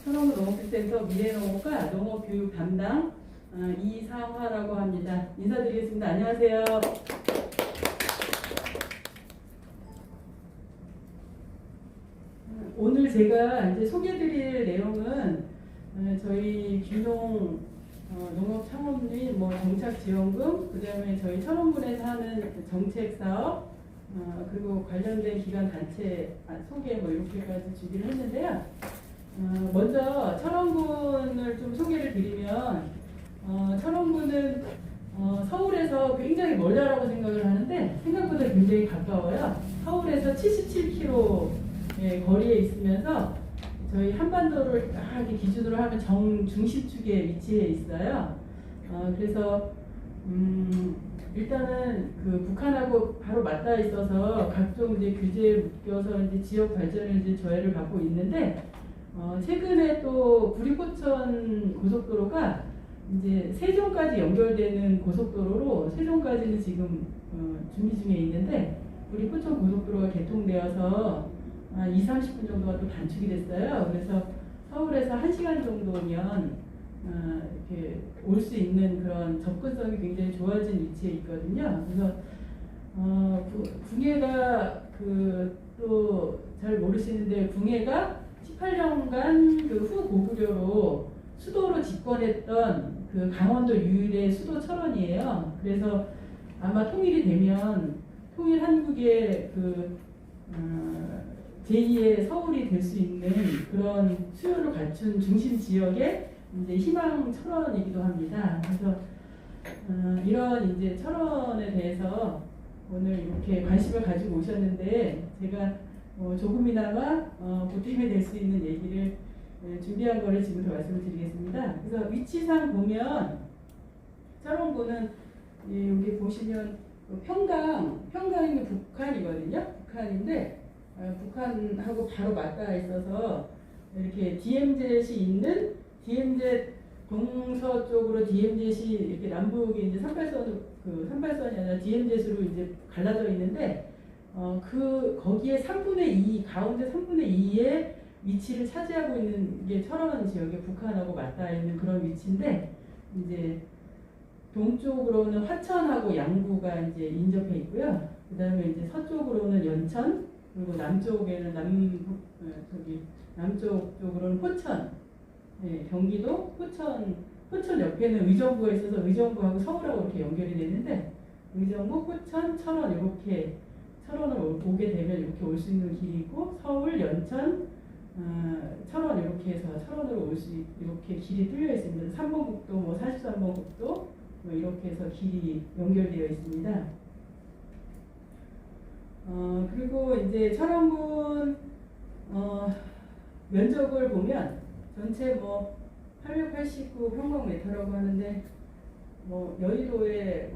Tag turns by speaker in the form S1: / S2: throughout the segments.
S1: 천원구 농업센터 미래농업과 농업교육 담당 이상화라고 합니다. 인사드리겠습니다. 안녕하세요. 오늘 제가 이제 소개드릴 내용은 저희 귀농 농업창업민 정착지원금, 그 다음에 저희 천원군에서 하는 정책사업, 그리고 관련된 기관 단체 소개 이렇게까지 준비를 했는데요. 먼저 천원군을 좀 소개를 드리면, 천원군은 서울에서 굉장히 멀다라고 생각을 하는데 생각보다 굉장히 가까워요. 서울에서 77km 거리에 있으면서 저희 한반도를 딱 이렇게 기준으로 하면 정중심축에 위치해 있어요. 그래서 일단은 그 북한하고 바로 맞닿아 있어서 각종 이제 규제에 묶여서 이제 지역 발전을 이제 조회를 받고 있는데, 최근에 또 구리포천 고속도로가 이제 세종까지 연결되는 고속도로로 세종까지는 지금 준비 중에 있는데, 구리포천 고속도로가 개통되어서 20-30분 정도가 또 단축이 됐어요. 그래서 서울에서 1시간 정도면 이렇게 올 수 있는 그런 접근성이 굉장히 좋아진 위치에 있거든요. 그래서 궁예가 또 잘 모르시는데, 궁예가 18년간 그 후고구려로 수도로 집권했던 그 강원도 유일의 수도 철원이에요. 그래서 아마 통일이 되면 통일 한국의 제2의 서울이 될 수 있는 그런 수요를 갖춘 중심 지역의 이제 희망 철원이기도 합니다. 그래서 이런 이제 철원에 대해서 오늘 이렇게 관심을 가지고 오셨는데, 제가 조금이나마 보탬이 될 수 있는 얘기를 준비한 거를 지금부터 말씀을 드리겠습니다. 그래서 위치상 보면 철원구는 여기 보시면 평강이 북한이거든요. 북한인데 북한하고 바로 맞닿아 있어서 이렇게 DMZ이 있는 DMZ 동서쪽으로 DMZ이 이렇게 남북에 이제 38선이 아니라 DMZ로 이제 갈라져 있는데, 거기에 3분의 2, 가운데 3분의 2의 위치를 차지하고 있는 게 철원 지역에 북한하고 맞닿아 있는 그런 위치인데, 이제 동쪽으로는 화천하고 양구가 이제 인접해 있고요. 그 다음에 이제 서쪽으로는 연천, 그리고 남쪽에는 남쪽 쪽으로는 포천, 경기도 포천 옆에는 의정부가 있어서 의정부하고 서울하고 이렇게 연결이 되는데, 의정부, 포천, 철원 이렇게 철원을 오게 되면 이렇게 올 수 있는 길이 있고, 서울, 연천, 철원 이렇게 해서 철원으로 올 수 이렇게 길이 뚫려 있습니다. 3번 국도, 43번 국도 이렇게 해서 길이 연결되어 있습니다. 그리고 이제 철원군 면적을 보면 전체 889평방미터라고 하는데, 여의도의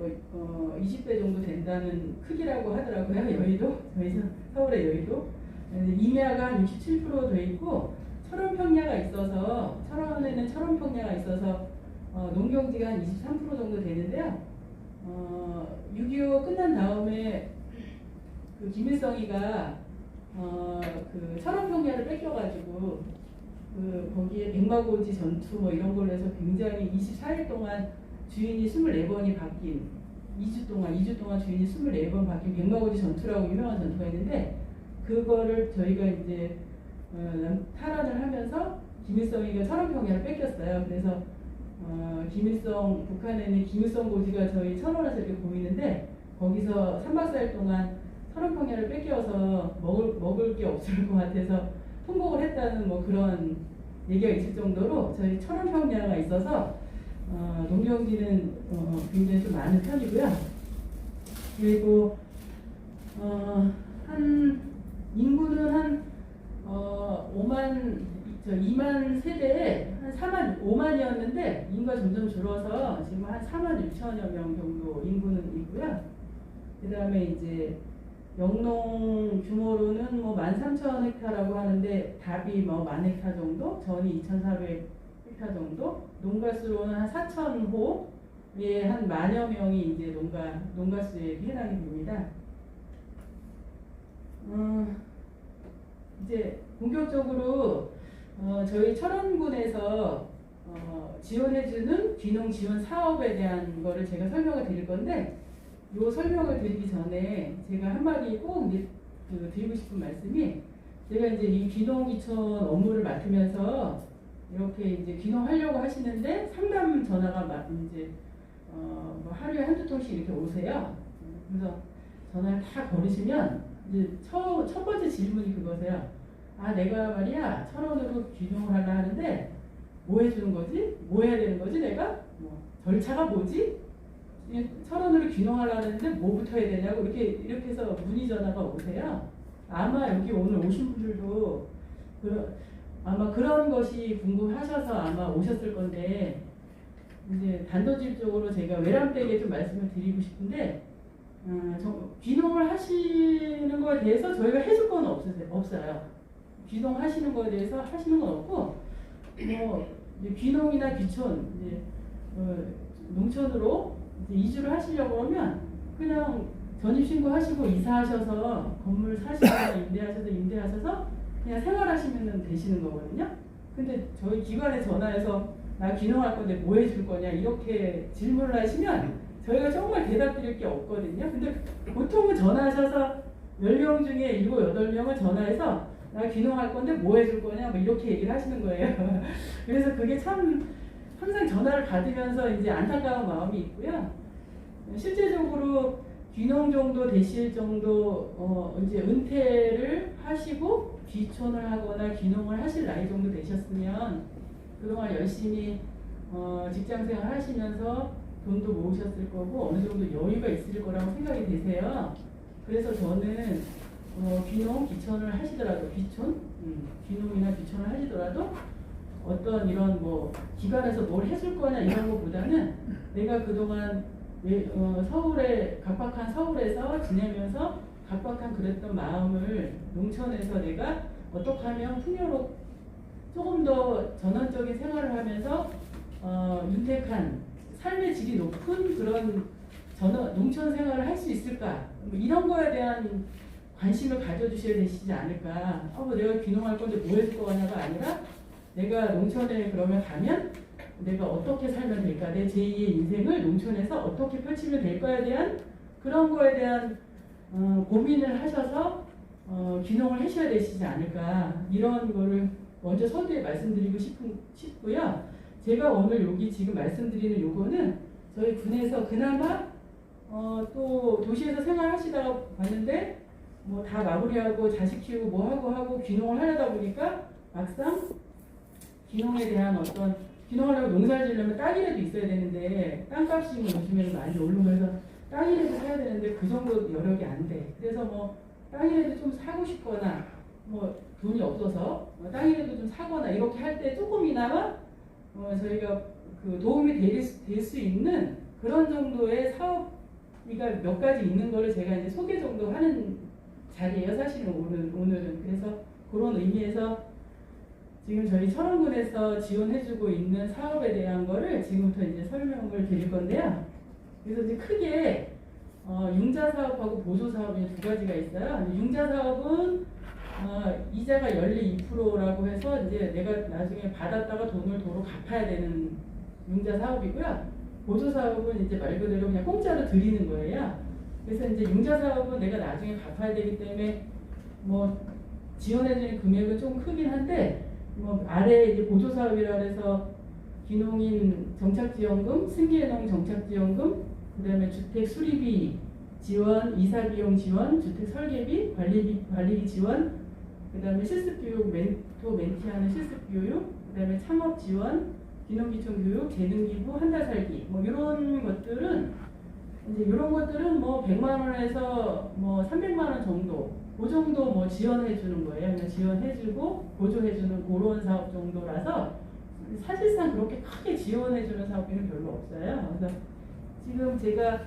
S1: 20배 정도 된다는 크기라고 하더라고요. 여의도, 저희 서울의 여의도. 임야가 한 67% 돼 있고, 철원평야가 있어서, 철원에는 철원평야가 있어서 농경지가 한 23% 정도 되는데요. 6.25 끝난 다음에 그 김일성이가 그 철원평야를 뺏겨가지고 거기에 백마고지 전투 이런 걸로 해서 굉장히 24일 동안 주인이 24번이 바뀐, 2주 동안 주인이 24번 바뀐 백마고지 전투라고 유명한 전투가 있는데, 그거를 저희가 이제 탈환을 하면서 김일성이가 철원평야를 뺏겼어요. 그래서 북한에는 김일성 고지가 저희 철원에서 이렇게 보이는데, 거기서 3박 4일 동안 철원평야를 뺏겨서 먹을 게 없을 것 같아서 통곡을 했다는 그런 얘기가 있을 정도로 저희 철원평야가 있어서 농경지는 굉장히 좀 많은 편이고요. 그리고 인구는 한 2만 세대에 한 5만이었는데 인구가 점점 줄어서 지금 한 4만 6천여 명 정도 인구는 있고요. 그 다음에 이제 영농 규모로는 13,000헥타라고 하는데, 답이 10,000헥타 정도, 전이 2,400헥타 정도, 농가수로는 한 4,000호에 한 10,000여 명이 이제 농가수에 해당이 됩니다. 이제 본격적으로 저희 철원군에서 지원해주는 귀농 지원 사업에 대한 거를 제가 설명을 드릴 건데, 요 설명을 드리기 전에 제가 한마디 꼭 드리고 싶은 말씀이, 제가 이제 이 귀농귀촌 업무를 맡으면서 이렇게 이제 귀농하려고 하시는데 상담 전화가 이제 뭐 하루에 한두 통씩 이렇게 오세요. 그래서 전화를 다 걸으시면 이제 첫 번째 질문이 그거세요. 아, 내가 말이야 철원으로 귀농을 하려 하는데 뭐 해주는 거지? 뭐 해야 되는 거지? 내가? 뭐 절차가 뭐지? 철원으로 귀농하려는데 뭐부터 해야 되냐고 이렇게 해서 문의 전화가 오세요. 아마 여기 오늘 오신 분들도 아마 그런 것이 궁금하셔서 아마 오셨을 건데, 이제 단도직입적으로 제가 외람되게 좀 말씀을 드리고 싶은데, 귀농을 하시는 거에 대해서 저희가 해줄 건 없어요. 귀농하시는 거에 대해서 하시는 건 없고, 뭐 귀농이나 귀촌, 이제 농촌으로 이제 이주를 하시려고 하면 그냥 전입신고 하시고 이사하셔서 건물 사시거나 임대하셔서 그냥 생활하시면 되시는 거거든요. 근데 저희 기관에 전화해서 나 귀농할 건데 뭐 해줄 거냐 이렇게 질문을 하시면 저희가 정말 대답 드릴 게 없거든요. 근데 보통은 전화하셔서 10명 중에 7, 8명은 전화해서 나 귀농할 건데 뭐 해줄 거냐 뭐 이렇게 얘기를 하시는 거예요. 그래서 그게 참 항상 전화를 받으면서 이제 안타까운 마음이 있고요. 실제적으로 귀농 정도 되실 정도 이제 은퇴를 하시고 귀촌을 하거나 귀농을 하실 나이 정도 되셨으면 그동안 열심히 직장생활 하시면서 돈도 모으셨을 거고 어느 정도 여유가 있을 거라고 생각이 되세요. 그래서 저는 귀농, 귀촌을 하시더라도 귀농이나 귀촌을 하시더라도 어떤 이런 뭐 기관에서 뭘 해줄 거냐 이런 것보다는 내가 그동안 각박한 서울에서 지내면서 각박한 그랬던 마음을 농촌에서 내가 어떻게 하면 풍요롭 조금 더 전원적인 생활을 하면서 윤택한 삶의 질이 높은 그런 농촌 생활을 할 수 있을까, 뭐 이런 거에 대한 관심을 가져주셔야 되시지 않을까. 뭐 내가 귀농할 건데 뭐 해줄 거냐가 아니라 내가 농촌에 그러면 가면 내가 어떻게 살면 될까, 내 제2의 인생을 농촌에서 어떻게 펼치면 될까에 대한 그런 거에 대한 고민을 하셔서 귀농을 하셔야 되시지 않을까, 이런 거를 먼저 서두에 말씀드리고 싶고요. 제가 오늘 여기 지금 말씀드리는 요거는 저희 군에서 그나마 또 도시에서 생활하시다가 봤는데 뭐 다 마무리하고 자식 키우고 뭐 하고 귀농을 하려다 보니까 막상 귀농에 대한 귀농하려고 농사를 지으려면 땅이라도 있어야 되는데 땅값이 요즘에는 많이 오르고 해서 땅이라도 사야 되는데 그 정도 여력이 안 돼. 그래서 뭐 땅이라도 좀 사고 싶거나 뭐 돈이 없어서 땅이라도 좀 사거나 이렇게 할 때 조금이나마 저희가 그 도움이 될 수 있는 그런 정도의 사업이가 몇 가지 있는 거를 제가 이제 소개 정도 하는 자리예요. 사실은 오늘은. 그래서 그런 의미에서 지금 저희 철원군에서 지원해주고 있는 사업에 대한 거를 지금부터 이제 설명을 드릴 건데요. 그래서 이제 크게 융자 사업하고 보조 사업이 두 가지가 있어요. 융자 사업은 이자가 연리 2%라고 해서 이제 내가 나중에 받았다가 돈을 도로 갚아야 되는 융자 사업이고요. 보조 사업은 이제 말 그대로 그냥 공짜로 드리는 거예요. 그래서 이제 융자 사업은 내가 나중에 갚아야 되기 때문에 뭐 지원해주는 금액은 좀 크긴 한데 뭐 아래 이제 보조 사업이라 해서 귀농인 정착지원금, 승계농 정착지원금, 그다음에 주택 수리비 지원, 이사비용 지원, 주택 설계비, 관리비 지원, 그다음에 실습교육, 멘티하는 실습교육, 그다음에 창업 지원, 귀농귀촌 교육, 재능기부, 한 달 살기, 뭐 이런 것들은 뭐 100만 원에서 뭐 300만 원 정도, 그 정도 뭐 지원해 주는 거예요. 그냥 지원해주고 보조해 주는 그런 사업 정도라서 사실상 그렇게 크게 지원해 주는 사업비는 별로 없어요. 그래서 지금 제가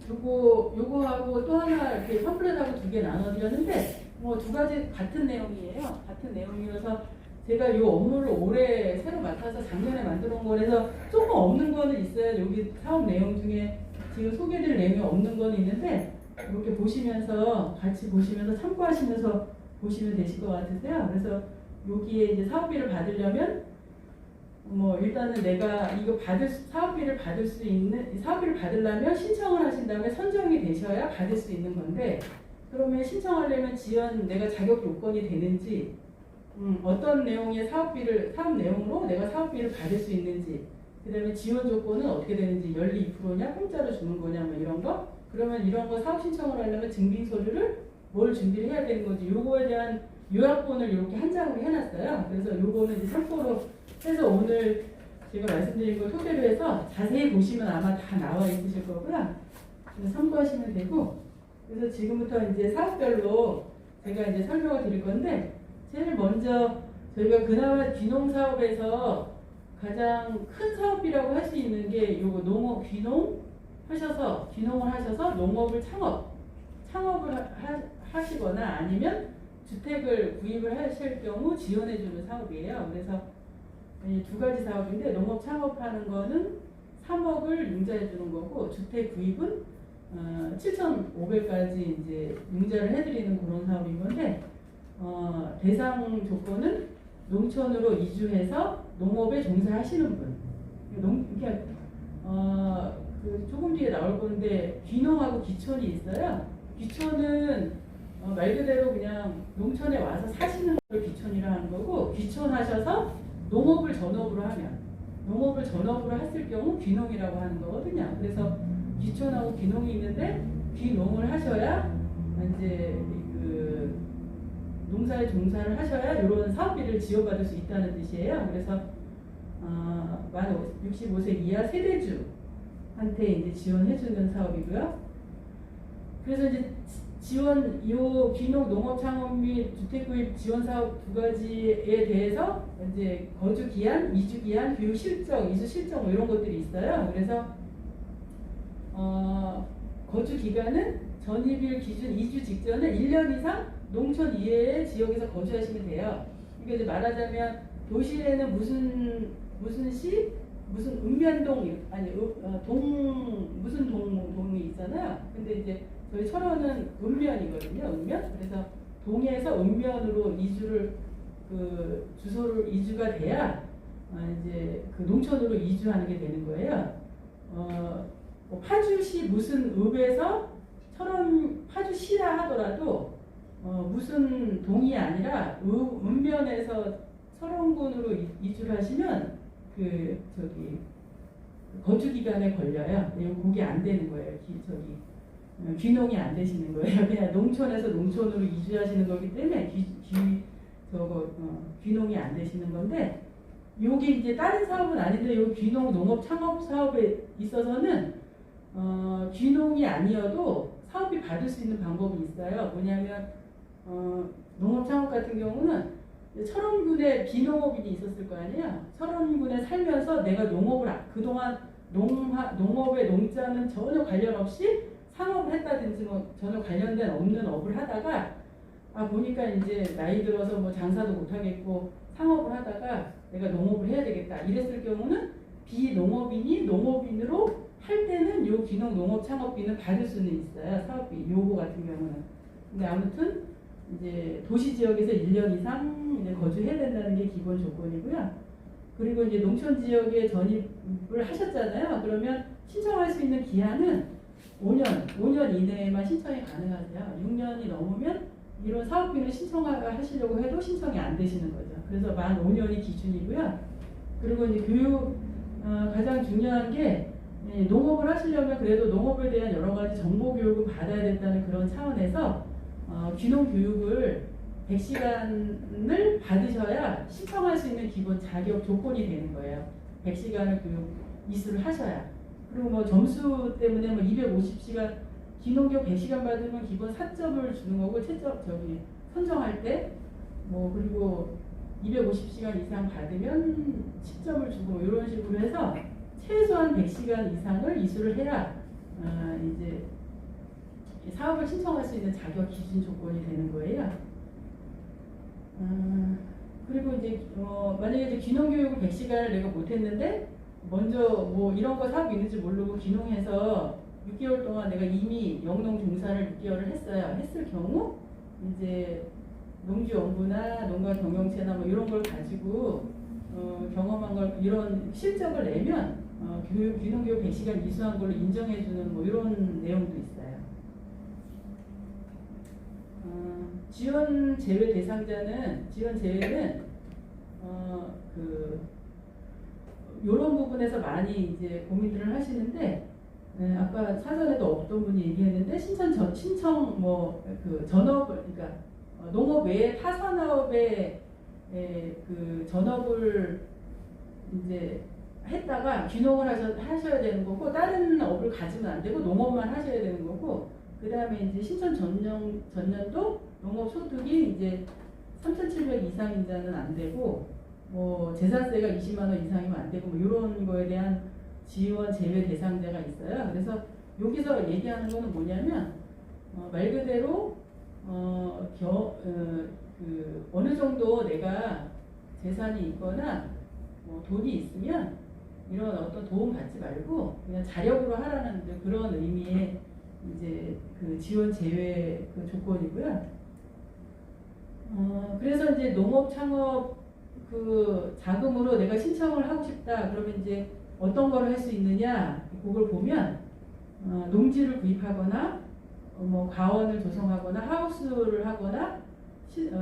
S1: 요거하고 또 하나 이렇게 팜플렛하고 두 개 나눠드렸는데 뭐 두 가지 같은 내용이에요. 같은 내용이어서 제가 이 업무를 올해 새로 맡아서 작년에 만들어 온 거라서 조금 없는 거는 있어요. 여기 사업 내용 중에 지금 소개드릴 내용이 없는 거는 있는데 이렇게 보시면서 같이 보시면서 참고하시면서 보시면 되실 것 같으세요. 그래서 여기에 이제 사업비를 받으려면 뭐 일단은 내가 이거 사업비를 받으려면 신청을 하신 다음에 선정이 되셔야 받을 수 있는 건데, 그러면 신청하려면 내가 자격 요건이 되는지, 어떤 내용의 사업 내용으로 내가 사업비를 받을 수 있는지, 그 다음에 지원 조건은 어떻게 되는지, 연리 2%냐 공짜로 주는 거냐 뭐 이런 거. 그러면 이런 거 사업 신청을 하려면 증빙 서류를 뭘 준비를 해야 되는 건지, 요거에 대한 요약본을 이렇게 한 장으로 해놨어요. 그래서 요거는 이제 참고로 해서 오늘 제가 말씀드린 걸 토대로 해서 자세히 보시면 아마 다 나와 있으실 거고요. 그래서 참고하시면 되고, 그래서 지금부터 이제 사업별로 제가 이제 설명을 드릴 건데, 제일 먼저 저희가 그나마 귀농 사업에서 가장 큰 사업이라고 할 수 있는 게 요거 귀농을 하셔서 농업을 창업을 하시거나 아니면 주택을 구입을 하실 경우 지원해주는 사업이에요. 그래서 이 두 가지 사업인데, 농업 창업하는 거는 3억을 융자해주는 거고, 주택 구입은 7,500까지 이제 융자를 해드리는 그런 사업인 건데, 대상 조건은 농촌으로 이주해서 농업에 종사하시는 분. 조금 뒤에 나올 건데 귀농하고 귀촌이 있어요. 귀촌은 말 그대로 그냥 농촌에 와서 사시는 걸 귀촌이라 하는 거고, 귀촌하셔서 농업을 전업으로 했을 경우 귀농이라고 하는 거거든요. 그래서 귀촌하고 귀농이 있는데, 귀농을 하셔야 이제 그 농사에 종사를 하셔야 이런 사업비를 지원받을 수 있다는 뜻이에요. 그래서 만 65세 이하 세대주한테 이제 지원해주는 사업이고요. 그래서 이제 귀농 농업 창업 및 주택 구입 지원 사업 두 가지에 대해서 이제 거주 기한, 이주 기한, 교육 실적, 이주 실적 뭐 이런 것들이 있어요. 그래서 거주 기간은 전입일 기준 이주 직전에 1년 이상 농촌 이외의 지역에서 거주하시면 돼요. 이게 이제 말하자면 도시에는 무슨 시, 무슨 읍면동, 아니 무슨 동이 있잖아요. 근데 이제 저희 철원은 읍면이거든요. 읍면. 그래서 동에서 읍면으로 주소를 이주가 돼야 이제 그 농촌으로 이주하는 게 되는 거예요. 파주시 무슨 읍에서 파주시라 하더라도 무슨 동이 아니라 읍면에서 철원군으로 이주를 하시면 거주 기간에 걸려요. 그게 안 되는 거예요. 귀농이 안 되시는 거예요. 그냥 농촌에서 농촌으로 이주하시는 거기 때문에 귀농이 안 되시는 건데, 여기 이제 다른 사업은 아닌데 요 귀농 농업 창업 사업에 있어서는 귀농이 아니어도 사업비 받을 수 있는 방법이 있어요. 뭐냐면 농업 창업 같은 경우는 철원군에 비농업인이 있었을 거 아니에요. 철원군에 살면서 내가 그동안 농업에 농자는 전혀 관련 없이 상업을 했다든지 뭐 전혀 관련된 없는 업을 하다가 보니까 이제 나이 들어서 뭐 장사도 못하겠고 상업을 하다가 내가 농업을 해야 되겠다 이랬을 경우는 비농업인이 농업인으로 할 때는 요 귀농 농업 창업비는 받을 수는 있어요. 사업비 요거 같은 경우는. 근데 아무튼 이제 도시 지역에서 1년 이상 이제 거주해야 된다는 게 기본 조건이고요. 그리고 이제 농촌 지역에 전입을 하셨잖아요. 그러면 신청할 수 있는 기한은 5년 이내에만 신청이 가능하세요. 6년이 넘으면 이런 사업비를 신청하시려고 해도 신청이 안 되시는 거죠. 그래서 만 5년이 기준이고요. 그리고 이제 교육, 가장 중요한 게 농업을 하시려면 그래도 농업에 대한 여러 가지 정보 교육을 받아야 된다는 그런 차원에서 귀농 교육을 100시간을 받으셔야 신청할 수 있는 기본 자격 조건이 되는 거예요. 100시간을 교육 이수를 하셔야. 그리고 뭐 점수 때문에 뭐 250시간 귀농교육 100시간 받으면 기본 4점을 주는 거고, 선정할 때 뭐 그리고 250시간 이상 받으면 10점을 주고 이런 식으로 해서 최소한 100시간 이상을 이수를 해야 이제 사업을 신청할 수 있는 자격 기준 조건이 되는 거예요. 그리고 이제 만약에 이제 귀농교육을 100시간을 내가 못했는데 먼저 뭐 이런 거 사업이 있는지 모르고 귀농해서 6개월 동안 내가 이미 영농 종사를 6개월을 했어요. 했을 경우 이제 농지연구나 농가 경영체나 뭐 이런 걸 가지고 경험한 걸 이런 실적을 내면 귀농교육 100시간 이수한 걸로 인정해주는 뭐 이런 내용도 있어요. 지원 제외 대상자는 지원 제외는 이런 부분에서 많이 이제 고민들을 하시는데 아까 사전에도 어떤 분이 얘기했는데 신청 뭐 그 전업을 그러니까 농업 외에 타 산업에 그 전업을 이제 했다가 귀농을 하셔야 되는 거고 다른 업을 가지면 안 되고 농업만 하셔야 되는 거고 그 다음에 이제 신청 전년도 농업 소득이 이제 3,700 이상인자는 안 되고 뭐 재산세가 20만 원 이상이면 안 되고 뭐 이런 거에 대한 지원 제외 대상자가 있어요. 그래서 여기서 얘기하는 거는 뭐냐면 말 그대로 어느 정도 내가 재산이 있거나 뭐 돈이 있으면 이런 어떤 도움 받지 말고 그냥 자력으로 하라는 그런 의미의 이제 그 지원 제외 그 조건이고요. 그래서 이제 농업 창업 그 자금으로 내가 신청을 하고 싶다. 그러면 이제 어떤 거를 할 수 있느냐? 그걸 보면 농지를 구입하거나 뭐 가원을 조성하거나 하우스를 하거나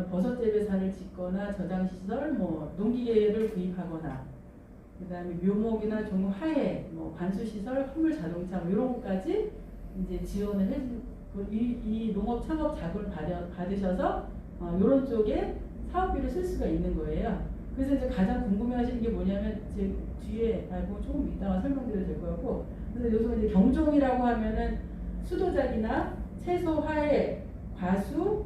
S1: 버섯 재배사를 짓거나 저장 시설, 뭐 농기계를 구입하거나 그다음에 묘목이나 종목 하해, 뭐 관수 시설, 화물 자동차 뭐 이런 것까지 이제 지원을 해준 이 농업 창업 자금을 받으셔서 이런 쪽에 사업비를 쓸 수가 있는 거예요. 그래서 이제 가장 궁금해하시는 게 뭐냐면 제 뒤에 뭐 조금 이따가 설명드려도 될 것 같고, 그래서 여기서 이제 경종이라고 하면은 수도작이나 채소, 화해, 과수,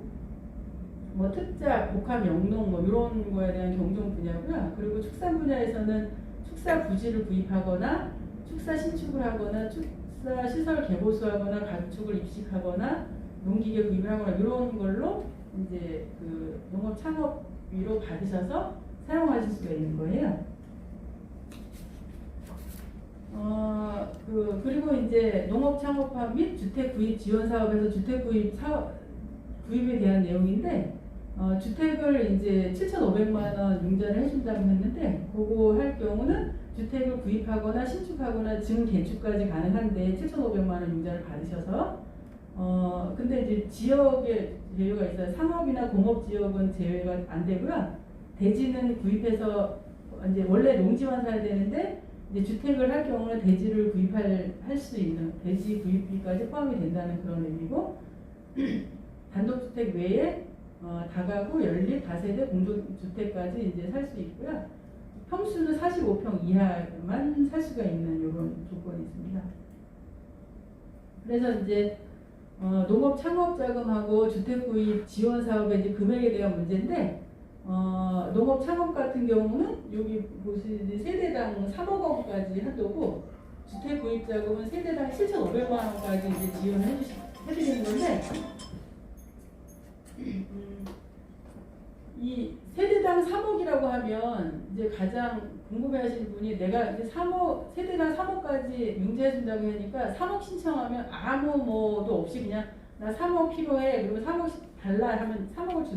S1: 뭐 특작, 복합, 영농 뭐 이런 거에 대한 경종 분야고요. 그리고 축산 분야에서는 축사 부지를 구입하거나 축사 신축을 하거나 축사 시설 개보수하거나 가축을 입식하거나 농기계 구입을 하거나 이런 걸로 이제 그 농업 창업비로 받으셔서 사용하실 수가 있는 거예요. 그리고 이제 농업 창업화 및 주택 구입 지원 사업에서 주택 구입 구입에 대한 내용인데, 주택을 이제 7,500만 원 융자를 해준다고 했는데, 그거 할 경우는 주택을 구입하거나 신축하거나 증개축까지 가능한데 7,500만 원 융자를 받으셔서, 근데 이제 지역에 제외가 있어요. 상업이나 공업 지역은 제외가 안 되고요. 대지는 구입해서 이제 원래 농지만 사야 되는데 이제 주택을 할 경우는 대지를 구입할 수 있는 대지 구입비까지 포함이 된다는 그런 의미고, 단독주택 외에 다가구, 연립, 다세대, 공동주택까지 이제 살 수 있고요. 평수는 45평 이하만 살 수가 있는 이런 조건이 있습니다. 그래서 이제 농업 창업 자금하고 주택 구입 지원 사업의 이제 금액에 대한 문제인데, 농업 창업 같은 경우는 여기 보시지 세대당 3억 원까지 한도고, 주택 구입 자금은 세대당 7,500만 원까지 이제 지원을 해드리는 건데, 이 세대당 3억이라고 하면 이제 가장 궁금해하시는 분이 내가 이제 3억 세대당 3억까지 융자해준다고 하니까 3억 신청하면 아무 뭐도 없이 그냥 나 3억 필요해 그리고 3억씩 달라 하면 3억을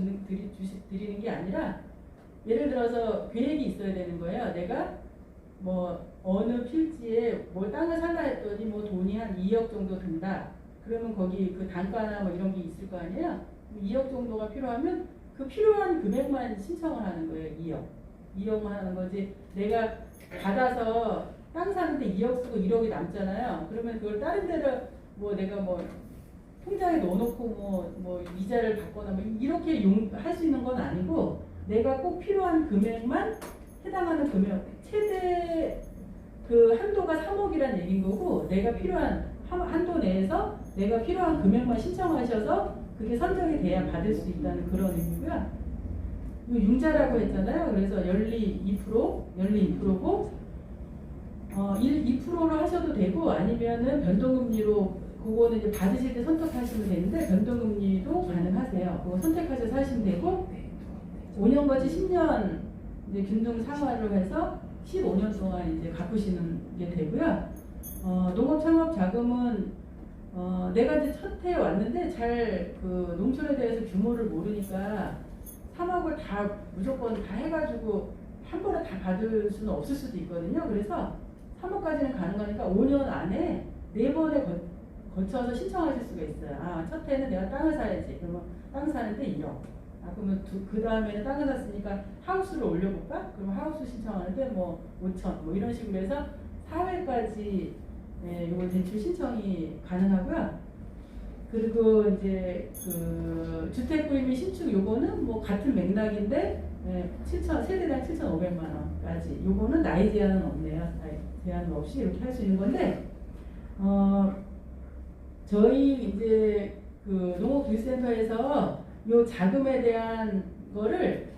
S1: 드리는 게 아니라, 예를 들어서 계획이 있어야 되는 거예요. 내가 뭐 어느 필지에 뭐 땅을 살라 했더니 뭐 돈이 한 2억 정도 든다. 그러면 거기 그 단가나 뭐 이런 게 있을 거 아니에요. 2억 정도가 필요하면 그 필요한 금액만 신청을 하는 거예요. 2억만 하는 거지. 내가 받아서 땅 사는데 2억 쓰고 1억이 남잖아요. 그러면 그걸 다른 데로 뭐 내가 뭐 통장에 넣어놓고 뭐 이자를 받거나 뭐 이렇게 할 수 있는 건 아니고, 내가 꼭 필요한 금액만 해당하는 금액, 최대 그 한도가 3억이란 얘기인 거고, 내가 필요한 한도 내에서 내가 필요한 금액만 신청하셔서 그게 선정이 돼야 받을 수 있다는 그런 의미고요. 융자라고 했잖아요. 그래서 연리 2%고 2%로 하셔도 되고, 아니면은 변동금리로, 그거는 이제 받으실 때 선택하시면 되는데 변동금리도 가능하세요. 그거 선택하셔서 하시면 되고, 5년까지 10년 이제 균등 상환으로 해서 15년 동안 이제 갚으시는 게 되고요. 농업 창업 자금은 내가 이제 첫 해에 왔는데 잘 그 농촌에 대해서 규모를 모르니까 3억을 다 무조건 다 해가지고 한 번에 다 받을 수는 없을 수도 있거든요. 그래서 3억까지는 가능하니까 5년 안에 4번에 거쳐서 신청하실 수가 있어요. 아, 첫 해는 내가 땅을 사야지. 그러면 땅 사는데 1억. 아, 그러면 그 다음에는 땅을 샀으니까 하우스를 올려볼까? 그러면 하우스 신청하는데 뭐 5천 뭐 이런 식으로 해서 4회까지 요거 대출 신청이 가능하고요. 그리고 이제 그 주택 구입 및 신축 요거는 뭐 같은 맥락인데 7천 세대당 7,500만 원까지. 요거는 나이 제한은 없네요. 나이 제한 없이 이렇게 할 수 있는 건데 저희 이제 그 농업기술센터에서 요 자금에 대한 거를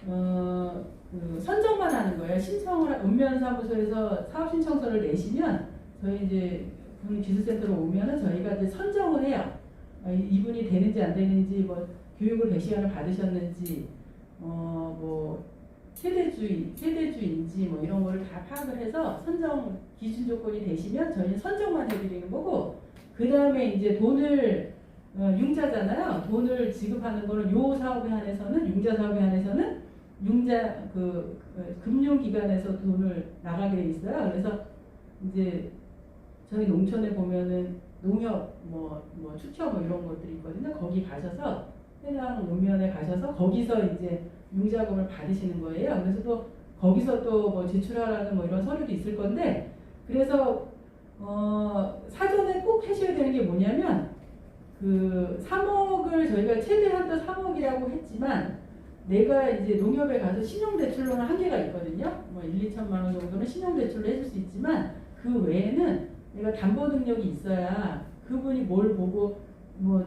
S1: 그 선정만 하는 거예요. 신청을 읍면사무소에서 사업 신청서를 내시면 저희 이제 기술센터로 오면은 저희가 이제 선정을 해요. 이분이 되는지 안 되는지, 뭐 교육을 몇 시간을 받으셨는지, 뭐 세대주인지 뭐 이런 거를 다 파악을 해서 선정 기준 조건이 되시면 저희는 선정만 해드리는 거고, 그 다음에 이제 돈을 융자잖아요. 돈을 지급하는 거는 요 사업에 한해서는 융자 사업에 한해서는 융자 금융기관에서 돈을 나가게 돼 있어요. 그래서 이제 저희 농촌에 보면은 농협 뭐 축협 뭐 이런 것들이 있거든요. 거기 가셔서 해당 읍면에 가셔서 거기서 이제 융자금을 받으시는 거예요. 그래서 또 거기서 또 뭐 제출하라는 뭐 이런 서류도 있을 건데, 그래서 사전에 꼭 하셔야 되는 게 뭐냐면 그 3억을 저희가 최대한 또 3억이라고 했지만 내가 이제 농협에 가서 신용대출로는 한계가 있거든요. 뭐 1, 2천만 원 정도는 신용대출로 해줄 수 있지만 그 외에는 내가 담보 능력이 있어야 그분이 뭘 보고 뭐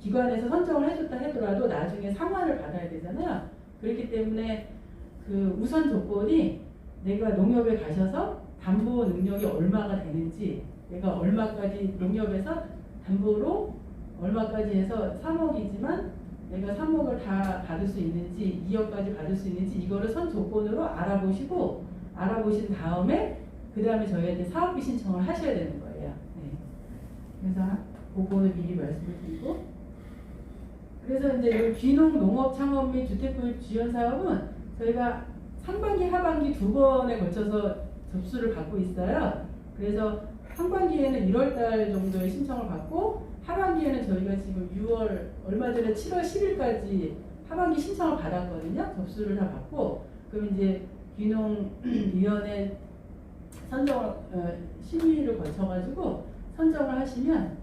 S1: 기관에서 선정을 해줬다 하더라도 나중에 상환을 받아야 되잖아요. 그렇기 때문에 그 우선 조건이 내가 농협에 가셔서 담보 능력이 얼마가 되는지, 내가 얼마까지 농협에서 담보로 얼마까지 해서 3억이지만 내가 3억을 다 받을 수 있는지 2억까지 받을 수 있는지 이거를 선 조건으로 알아보신 다음에 그 다음에 저희한테 사업비 신청을 하셔야 되는 거예요. 네. 그래서 그거를 미리 말씀을 드리고, 그래서 이제 귀농 농업 창업 및 주택구입 지원 사업은 저희가 상반기 하반기 2번에 걸쳐서 접수를 받고 있어요. 그래서 상반기에는 1월달 정도에 신청을 받고 하반기에는 저희가 지금 6월 얼마 전에 7월 10일까지 하반기 신청을 받았거든요. 접수를 다 받고, 그럼 이제 귀농위원회 선정을 심의를 거쳐가지고 선정을 하시면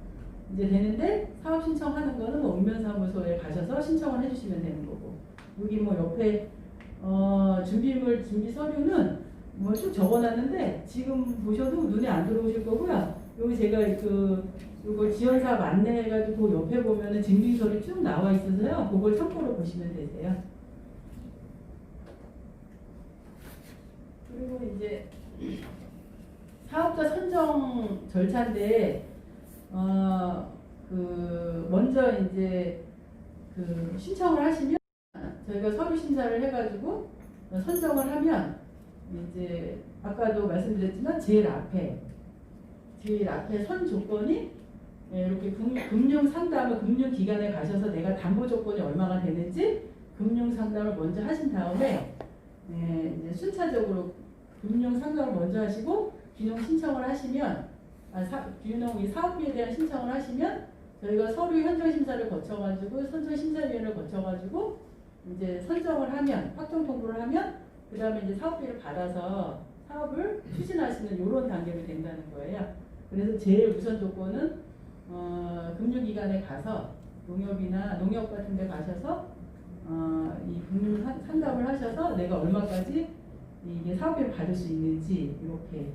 S1: 이제 되는데, 사업 신청하는 거는 뭐 읍면사무소에 가셔서 신청을 해주시면 되는 거고, 여기 뭐 옆에 준비 서류는 뭐 쭉 적어놨는데 지금 보셔도 눈에 안 들어오실 거고요. 여기 제가 요거 지원사업 안내해가지고 옆에 보면은 증빙서류 쭉 나와 있어서요. 그걸 참고로 보시면 되세요. 그리고 이제 사업자 선정 절차인데, 먼저 이제 신청을 하시면 저희가 서류 심사를 해가지고 선정을 하면 이제 아까도 말씀드렸지만 제일 앞에 선 조건이 이렇게 금융 상담을 금융기관에 가셔서 내가 담보 조건이 얼마가 되는지 금융 상담을 먼저 하신 다음에 이제 순차적으로 금융 상담을 먼저 하시고 귀농 신청을 하시면 귀농 이 사업비에 대한 신청을 하시면 저희가 서류 현장 심사를 거쳐가지고 선정 심사위원회를 거쳐가지고 이제 선정을 하면 확정 통보를 하면 그 다음에 이제 사업비를 받아서 사업을 추진하시는 이런 단계가 된다는 거예요. 그래서 제일 우선 조건은 금융기관에 가서 농협이나 농협 같은 데 가셔서 이 금융 상담을 하셔서 내가 얼마까지 이게 사업비를 받을 수 있는지 이렇게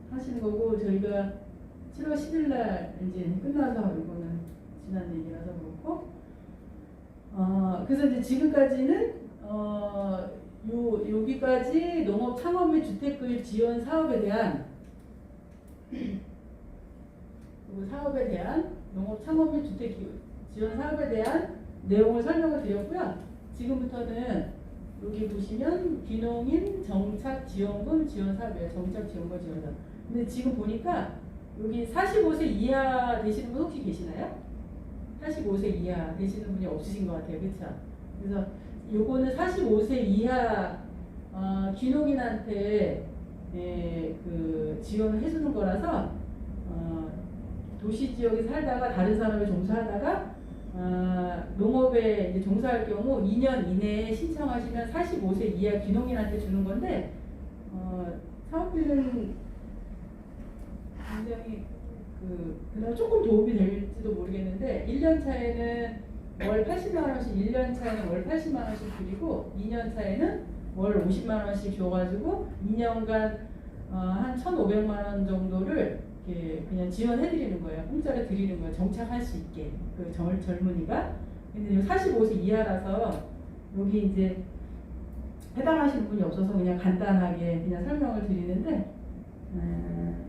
S1: 하시는 거고, 저희가 7월 10일 날 이제 끝나서 이거는 지난 얘기라서 그렇고, 그래서 이제 지금까지는 여기까지 농업 창업 및 주택구입 지원 사업에 대한 농업 창업 및 주택 지원 사업에 대한 내용을 설명을 드렸고요. 지금부터는 여기 보시면 귀농인 정착 지원금 지원 사업이에요. 정착 지원금 지원 사업. 근데 지금 보니까 여기 45세 이하 되시는 분 혹시 계시나요? 45세 이하 되시는 분이 없으신 것 같아요. 그렇죠? 그래서 요거는 45세 이하 귀농인한테 그 지원을 해주는 거라서 도시 지역에 살다가 다른 산업에 종사하다가 농업에 이제 종사할 경우 2년 이내에 신청하시면 45세 이하 귀농인한테 주는 건데 사업비는 굉장히 그나마 조금 도움이 될지도 모르겠는데 1년 차에는 월 80만 원씩 1년 차에는 월 80만 원씩 드리고 2년 차에는 월 50만 원씩 줘가지고 2년간 한 1,500만 원 정도를 이렇게 그냥 지원해 드리는 거예요. 공짜로 드리는 거예요. 정착할 수 있게 그 젊은이가. 근데 45세 이하라서 여기 이제 해당하시는 분이 없어서 그냥 간단하게 그냥 설명을 드리는데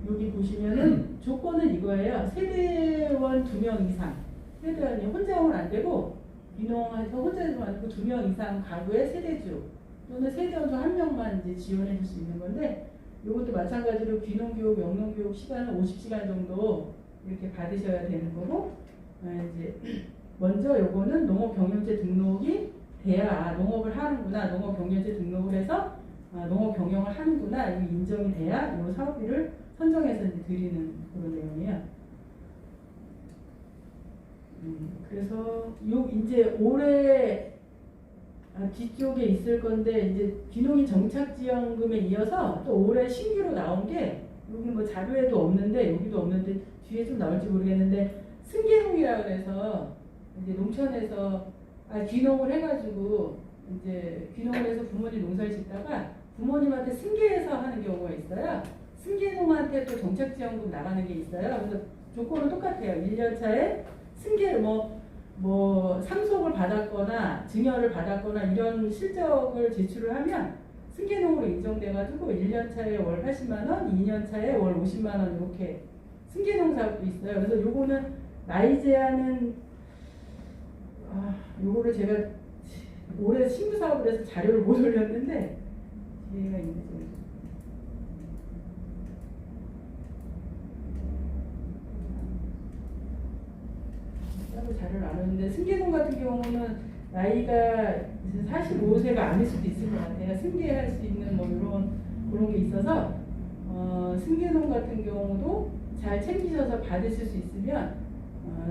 S1: 여기 보시면은 조건은 이거예요. 세대원 2명 이상. 세대원이 혼자는 안 되고 귀농해서 혼자는 안 되고 2명 이상 가구의 세대주 또는 세대원 중 1명만 이제 지원해 줄 수 있는 건데 이것도 마찬가지로 귀농교육, 영농교육 시간은 50시간 정도 이렇게 받으셔야 되는 거고 이제 먼저 요거는 농업경영체 등록이 돼야 농업을 하는구나, 농업경영체 등록을 해서 농업 경영을 하는구나 이 인정이 돼야 이 사업비를 선정해서 이제 드리는 그런 내용이에요. 그래서 요 이제 올해 뒤쪽에 있을 건데 이제 귀농인 정착지원금에 이어서 또 올해 신규로 나온 게 여기 뭐 자료에도 없는데 여기도 없는데 뒤에 좀 나올지 모르겠는데 승계농이라고 해서 이제 농촌에서 귀농을 해가지고 이제 귀농을 해서 부모님 농사를 짓다가 부모님한테 승계해서 하는 경우가 있어요. 승계농한테 또 정착지원금 나가는 게 있어요. 그래서 조건은 똑같아요. 1년 차에 승계 뭐 상속을 받았거나 증여를 받았거나 이런 실적을 제출을 하면 승계농으로 인정돼가지고 1년 차에 월 80만 원, 2년 차에 월 50만 원 이렇게 승계농 사업도 있어요. 그래서 요거는 나이 제한은 요거를 제가 올해 신규 사업을 해서 자료를 못 올렸는데 기회가 있는지 따로 자료를 안 올렸는데 승계농 같은 경우는 나이가 45세가 아닐 수도 있을 것 같아요. 승계할 수 있는 뭐 이런 그런 게 있어서 승계농 같은 경우도 잘 챙기셔서 받으실 수 있으면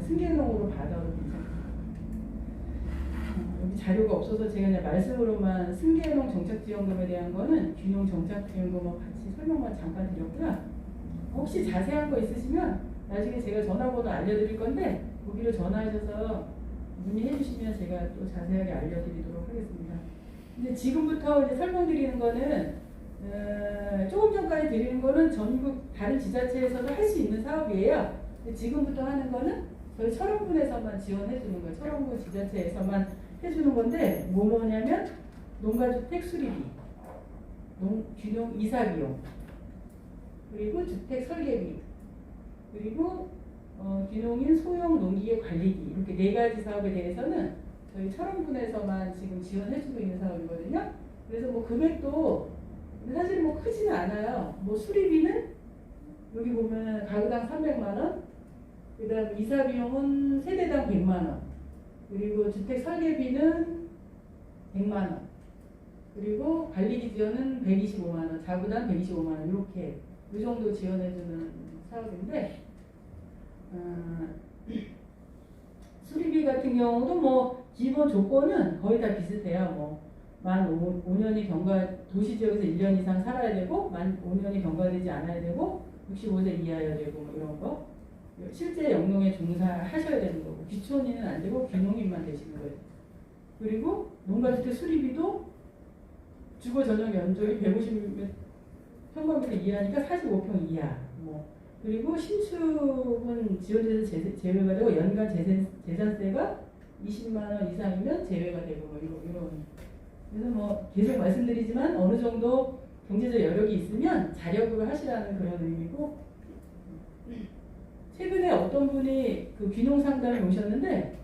S1: 승계농으로 받아도 괜찮아요. 여기 자료가 없어서 제가 그냥 말씀으로만 승계농 정착지원금에 대한 거는 귀농 정착지원금하고 같이 설명만 잠깐 드렸고요. 혹시 자세한 거 있으시면 나중에 제가 전화번호 알려드릴 건데 거기로 전화하셔서 문의해 주시면 제가 또 자세하게 알려드리도록 하겠습니다. 근데 지금부터 이제 설명드리는 거는 조금 전까지 드리는 거는 전국 다른 지자체에서도 할 수 있는 사업이에요. 근데 지금부터 하는 거는 저희 철원군에서만 지원해 주는 거예요. 철원군 지자체에서만 해주는 건데 뭐냐면 농가주택 수리비, 귀농 이사 비용, 그리고 주택 설계비, 그리고 귀농인 소형 농기계 관리비 이렇게 4가지 사업에 대해서는 저희 철원군에서만 지금 지원해주고 있는 사업이거든요. 그래서 뭐 금액도 사실 뭐 크지는 않아요. 뭐 수리비는 여기 보면 가구당 300만 원, 그다음 이사 비용은 세대당 100만 원, 그리고 주택 설계비는 100만 원, 그리고 관리비 지원은 125만 원, 자구당 125만 원 이렇게 이 정도 지원해주는 사업인데. 수리비 같은 경우도 뭐 기본 조건은 거의 다 비슷해요. 뭐 만 5년이 도시 지역에서 1년 이상 살아야 되고 만 5년이 경과되지 않아야 되고 65세 이하여야 되고 뭐 이런 거 실제 영농에 종사하셔야 되는 거고 귀촌인은 안 되고 귀농인만 되시는 거예요. 그리고 농가주택 수리비도 주거 전용 면적이 150평방미터 이하니까 45평 이하 뭐 그리고 신축은 지원돼서 제외가 되고 연간 재산세가 20만 원 이상이면 제외가 되고 뭐 이런. 그래서 뭐 계속 말씀드리지만 어느 정도 경제적 여력이 있으면 자력으로 하시라는 그런 의미고. 최근에 어떤 분이 그 귀농 상담에 오셨는데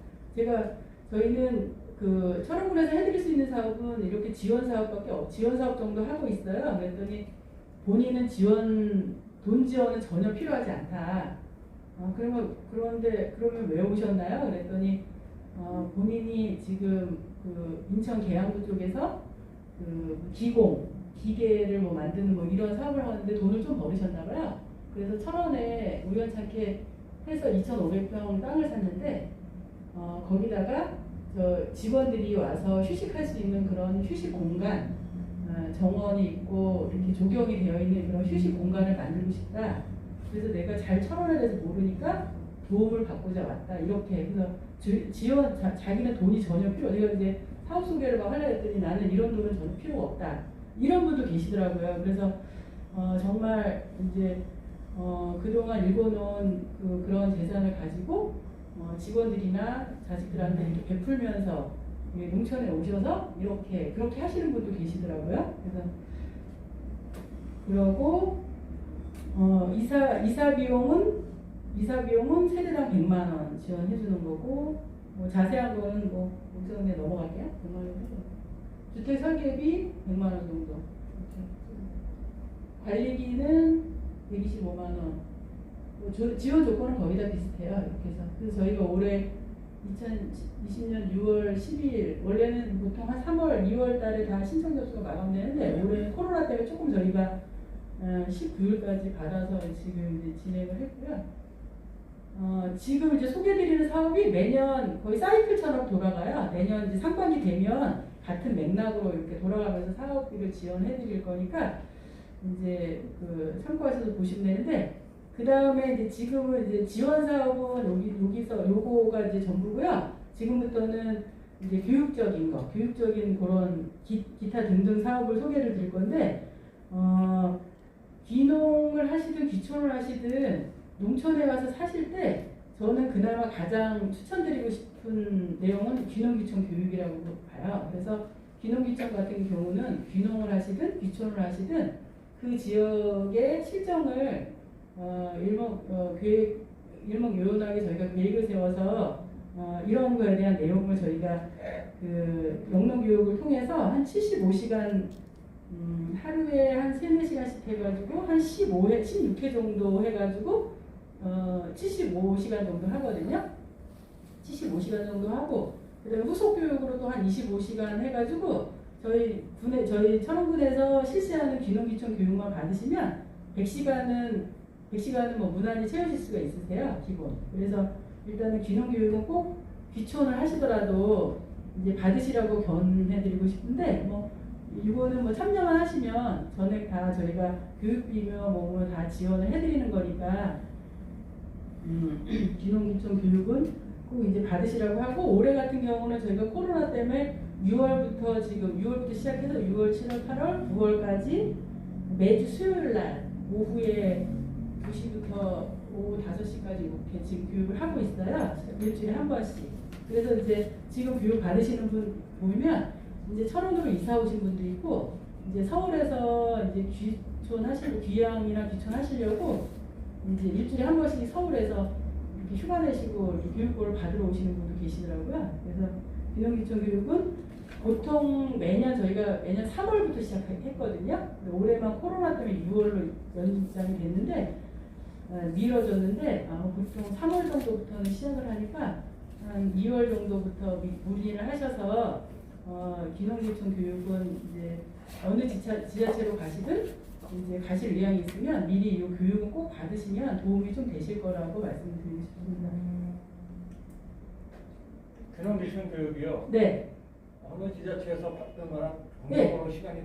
S1: 저희는 그 철원군에서 해드릴 수 있는 사업은 이렇게 지원 사업 정도 하고 있어요. 그랬더니 본인은 지원 돈 지원은 전혀 필요하지 않다. 그러면 왜 오셨나요? 그랬더니 본인이 지금 그 인천 계양구 쪽에서 그 기계를 뭐 만드는 뭐 이런 사업을 하는데 돈을 좀 벌으셨나 봐요. 그래서 천원에 우연찮게 해서 2,500평 땅을 샀는데 거기다가 저 직원들이 와서 휴식할 수 있는 그런 휴식 공간, 정원이 있고 이렇게 조경이 되어 있는 그런 휴식 공간을 만들고 싶다. 그래서 내가 잘 천원에 대해서 모르니까 도움을 받고자 왔다. 이렇게 그래서 자기는 돈이 전혀 내가 이제 사업 소개를 막 하려 했더니 나는 이런 돈은 전혀 필요가 없다. 이런 분도 계시더라고요. 그래서 정말 이제 그동안 일궈놓은 그런 재산을 가지고 직원들이나 자식들한테 이렇게 베풀면서 농촌에 오셔서 그렇게 하시는 분도 계시더라고요. 그래서 그러고 이사 비용은 세대당 100만 원 지원해 주는 거고 자세한 거는 목사님에 넘어갈게요. 100만 원 정도. 주택 설계비 100만 원 정도. 관리비는 125만 원. 지원 조건은 거의 다 비슷해요. 이렇게 해서. 그래서 저희가 올해 2020년 6월 12일 원래는 보통 한 3월, 2월 달에 다 신청 접수가 마감되는데 올해 코로나 때문에 조금 저희가 19일까지 받아서 지금 이제 진행을 했고요. 지금 이제 소개드리는 사업이 매년 거의 사이클처럼 돌아가요. 내년 이제 상반기 되면 같은 맥락으로 이렇게 돌아가면서 사업비를 지원해 드릴 거니까 이제 참고하셔서 보시면 되는데 그 다음에 이제 지금은 이제 지원 사업은 여기서 요거가 이제 전부고요. 지금부터는 이제 교육적인 그런 기타 등등 사업을 소개를 드릴 건데 귀농을 하시든 귀촌을 하시든 농촌에 가서 사실 때 저는 그나마 가장 추천드리고 싶은 내용은 귀농귀촌 교육이라고 봐요. 그래서 귀농귀촌 같은 경우는 귀농을 하시든 귀촌을 하시든 그 지역의 실정을 일목요연하게 저희가 계획을 세워서 이런 거에 대한 내용을 저희가 그 영농교육을 통해서 한 75시간 하루에 한 3, 4시간씩 해가지고 한 16회 정도 해가지고 75시간 정도 하거든요. 75시간 정도 하고 그다음에 후속 교육으로도 한 25시간 해가지고 저희 천원군에서 실시하는 귀농귀촌 교육만 받으시면 100시간은 뭐 무난히 채우실 수가 있으세요. 기본. 그래서 일단은 귀농교육은 꼭 귀촌을 하시더라도 이제 받으시라고 권해드리고 싶은데 이거는 참여만 하시면 전액 다 저희가 교육비며 뭐 다 지원을 해드리는 거니까 귀농귀촌 교육은 꼭 이제 받으시라고 하고 올해 같은 경우는 저희가 코로나 때문에 6월부터 시작해서 6월, 7월, 8월, 9월까지 매주 수요일 날 오후에 2시부터 오후 5시까지 이렇게 지금 교육을 하고 있어요. 일주일에 한 번씩. 그래서 이제 지금 교육 받으시는 분 보면 이제 천원으로 이사 오신 분도 있고 이제 서울에서 이제 귀향이나 귀촌 하시려고 이제 일주일에 한 번씩 서울에서 이렇게 휴가 내시고 이렇게 교육을 받으러 오시는 분도 계시더라고요. 그래서 귀농귀촌 교육은 보통 저희가 매년 3월부터 시작했거든요. 올해만 코로나 때문에 6월로 연장이 됐는데 미뤄졌는데 보통 3월 정도부터는 시작을 하니까 한 2월 정도부터 문의를 하셔서 귀농귀촌 교육은 이제 어느 지자체로 가시든 이제 가실 의향이 있으면 미리 이 교육은 꼭 받으시면 도움이 좀 되실 거라고 말씀드리고 싶습니다.
S2: 귀농귀촌 교육이요?
S1: 네.
S2: 어느 지자체에서 받든 거랑
S1: 네.
S2: 공적으로 시간이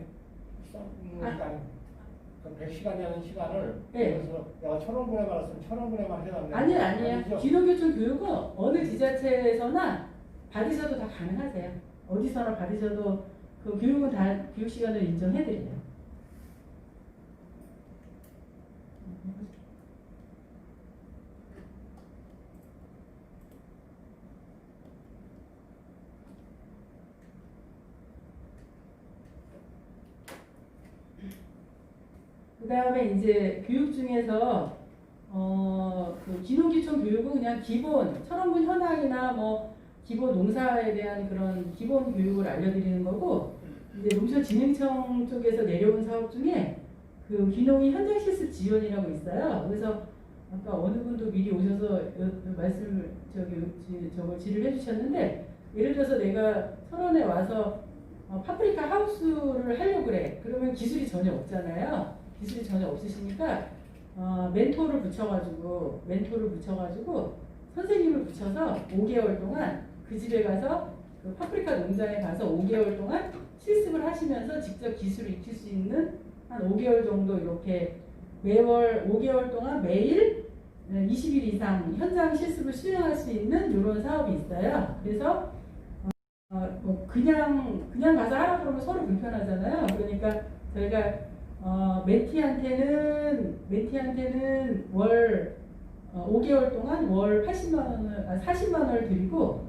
S2: 그 100시간이라는 시간을
S1: 네.
S2: 그래서 내가 천원군에 말았으면 천원군에만 해달래.
S1: 아니에요. 귀농귀촌 교육은 어느 지자체에서나 받으셔도 다 가능하세요. 어디서나 받으셔도 그 교육은 다 교육 시간을 인정해드려요. 그 다음에 이제 교육 중에서 그 귀농귀촌 교육은 그냥 기본 천원군 현황이나 뭐 기본 농사에 대한 그런 기본 교육을 알려드리는 거고 이제 농촌진흥청 쪽에서 내려온 사업 중에 그 귀농인 현장 실습 지원이라고 있어요. 그래서 아까 어느 분도 미리 오셔서 말씀을 저거 질의를 해주셨는데, 예를 들어서 내가 철원에 와서 파프리카 하우스를 하려고 그래. 그러면 기술이 전혀 없잖아요. 기술이 전혀 없으시니까 멘토를 붙여가지고 선생님을 붙여서 5개월 동안 그 집에 가서 그 파프리카 농장에 가서 5개월 동안 실습을 하시면서 직접 기술을 익힐 수 있는 한 5개월 정도 이렇게 매월 5개월 동안 매일 20일 이상 현장 실습을 수행할 수 있는 이런 사업이 있어요. 그래서 뭐 그냥 가서 하라 그러면 서로 불편하잖아요. 그러니까 저희가 멘티한테는 월 5개월 동안 월 40만 원을 드리고,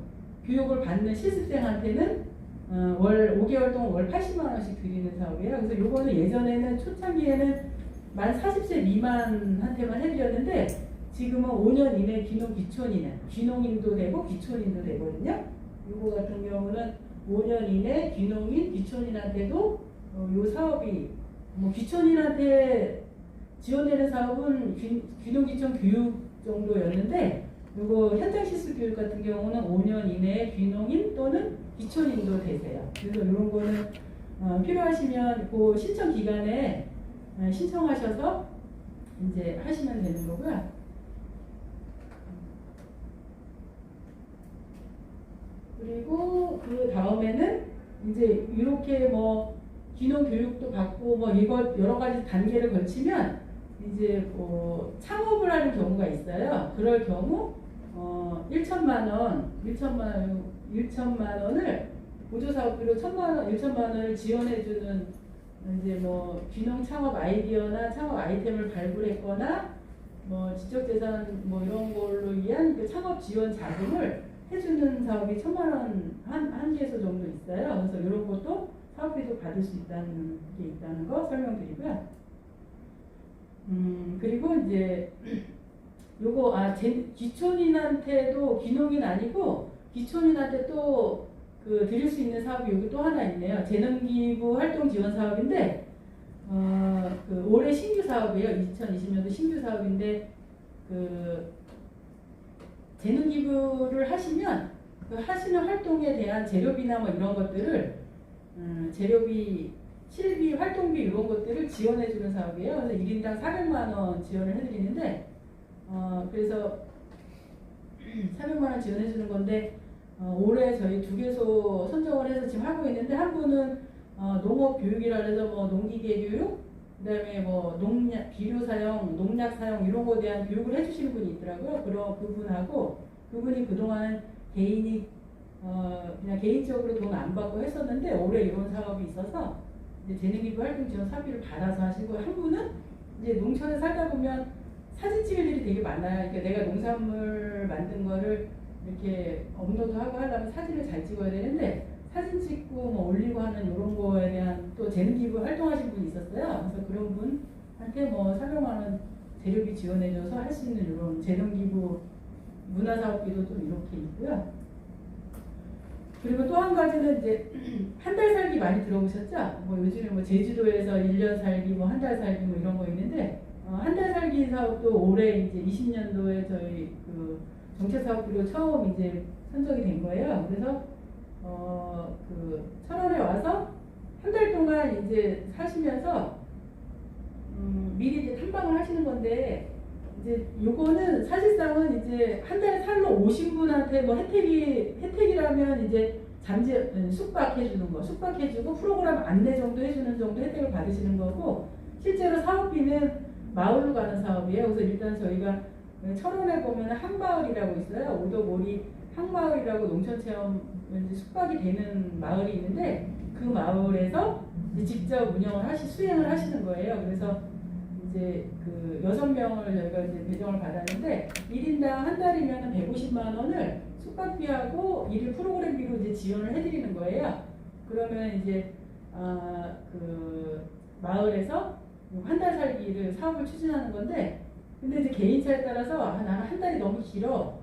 S1: 교육을 받는 실습생한테는 월 5개월 동안 월 80만 원씩 드리는 사업이에요. 그래서 요거는 예전에는 초창기에는 만 40세 미만한테만 해드렸는데, 지금은 5년 이내 귀농인도 되고 귀촌인도 되거든요. 요거 같은 경우는 5년 이내 귀농인, 귀촌인한테도 요 사업이 뭐 귀촌인한테 지원되는 사업은 귀농 귀촌 교육 정도였는데, 요거 현장 실습 교육 같은 경우는 5년 이내에 귀농인 또는 귀촌인도 되세요. 그래서 이런 거는 필요하시면 그 신청 기간에 신청하셔서 이제 하시면 되는 거고요. 그리고 그 다음에는 이제 이렇게 뭐 귀농 교육도 받고 뭐 이거 여러 가지 단계를 거치면 이제 뭐 창업을 하는 경우가 있어요. 그럴 경우 1천만 원을 보조사업비로 1천만 원을 지원해주는 이제 뭐 귀농 창업 아이디어나 창업 아이템을 발굴했거나 뭐 지적재산 뭐 이런 걸로 위한 그 창업 지원 자금을 해주는 사업이 1천만 원 한 개소 정도 있어요. 그래서 이런 것도 사업비도 받을 수 있다는 게 있다는 거 설명드리고요. 그리고 이제 요거 귀촌인한테도 귀농인 아니고 귀촌인한테 또 그 드릴 수 있는 사업이 여기 또 하나 있네요. 재능기부 활동 지원 사업인데 그 올해 신규 사업이에요. 2020년도 신규 사업인데 그 재능기부를 하시면 그 하시는 활동에 대한 재료비나 뭐 이런 것들을 재료비, 실비, 활동비 이런 것들을 지원해주는 사업이에요. 그래서 1인당 400만 원 지원을 해드리는데 그래서 400만 원 지원해주는 건데 올해 저희 2개소 선정을 해서 지금 하고 있는데, 한 분은 농업 교육이라 해서 뭐 농기계 교육, 그다음에 뭐 농약 비료 사용, 농약 사용 이런 거에 대한 교육을 해주시는 분이 있더라고요. 그런 그분하고 그분이 그동안 개인이 그냥 개인적으로 돈 안 받고 했었는데 올해 이런 사업이 있어서 이제 재능기부 활동 지원 사비를 받아서 하시고, 한 분은 이제 농촌에 살다 보면 사진 찍을 일이 되게 많아요. 그러니까 내가 농산물 만든 거를 이렇게 업로드하고 하려면 사진을 잘 찍어야 되는데 사진 찍고 뭐 올리고 하는 이런 거에 대한 또 재능기부 활동하신 분이 있었어요. 그래서 그런 분한테 뭐 400만 원 재료비 지원해줘서 할 수 있는 이런 재능기부 문화사업비도 좀 이렇게 있고요. 그리고 또 한 가지는 이제 한 달 살기 많이 들어보셨죠? 뭐 요즘에 뭐 제주도에서 1년 살기, 뭐 한 달 살기 뭐 이런 거 있는데 한 달 살기 사업도 올해 이제 20년도에 저희 그 정책사업비로 처음 이제 선정이 된 거예요. 그래서 그 철원에 와서 한 달 동안 이제 사시면서 미리 이제 탐방을 하시는 건데, 이제 요거는 사실상은 이제 한 달 살러 오신 분한테 뭐 혜택이라면 이제 숙박해주는 거, 숙박해주고 프로그램 안내 정도 해주는 정도 혜택을 받으시는 거고, 실제로 사업비는 마을로 가는 사업이에요. 그래서 일단 저희가 철원에 보면 항마을이라고 있어요. 오도몰이 항마을이라고 농촌체험 숙박이 되는 마을이 있는데, 그 마을에서 이제 직접 수행을 하시는 거예요. 그래서 이제 그 6명을 저희가 이제 배정을 받았는데 1인당 한 달이면 150만 원을 숙박비하고 1일 프로그램비로 이제 지원을 해드리는 거예요. 그러면 이제 그 마을에서 한 달 살기를 사업을 추진하는 건데, 근데 이제 개인차에 따라서 나는 한 달이 너무 길어,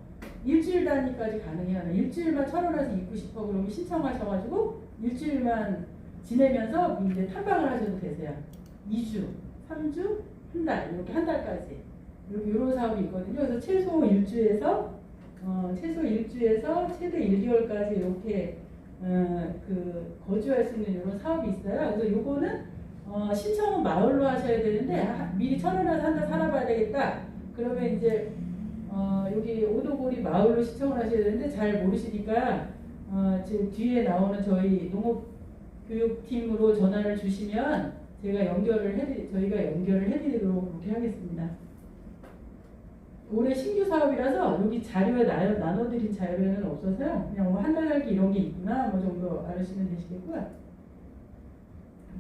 S1: 일주일 단위까지 가능해요. 일주일만 철원에서 있고 싶어 그러면 신청하셔가지고 일주일만 지내면서 이제 탐방을 하셔도 되세요. 2주, 3주, 한 달, 이렇게 한 달까지. 이런 사업이 있거든요. 그래서 최소 1주에서 최대 1개월까지 이렇게 그 거주할 수 있는 이런 사업이 있어요. 그래서 요거는 신청은 마을로 하셔야 되는데 미리 천안에서 한 달 살아봐야 되겠다. 그러면 이제 여기 오도고리 마을로 신청을 하셔야 되는데 잘 모르시니까 지금 뒤에 나오는 저희 농업교육팀으로 전화를 주시면 저희가 연결을 해드리도록 그렇게 하겠습니다. 올해 신규 사업이라서 여기 자료에 나눠드린 자료에는 없어서요. 그냥 뭐 한 달기 이런 게 있구나 뭐 정도 알으시면 되시겠고요.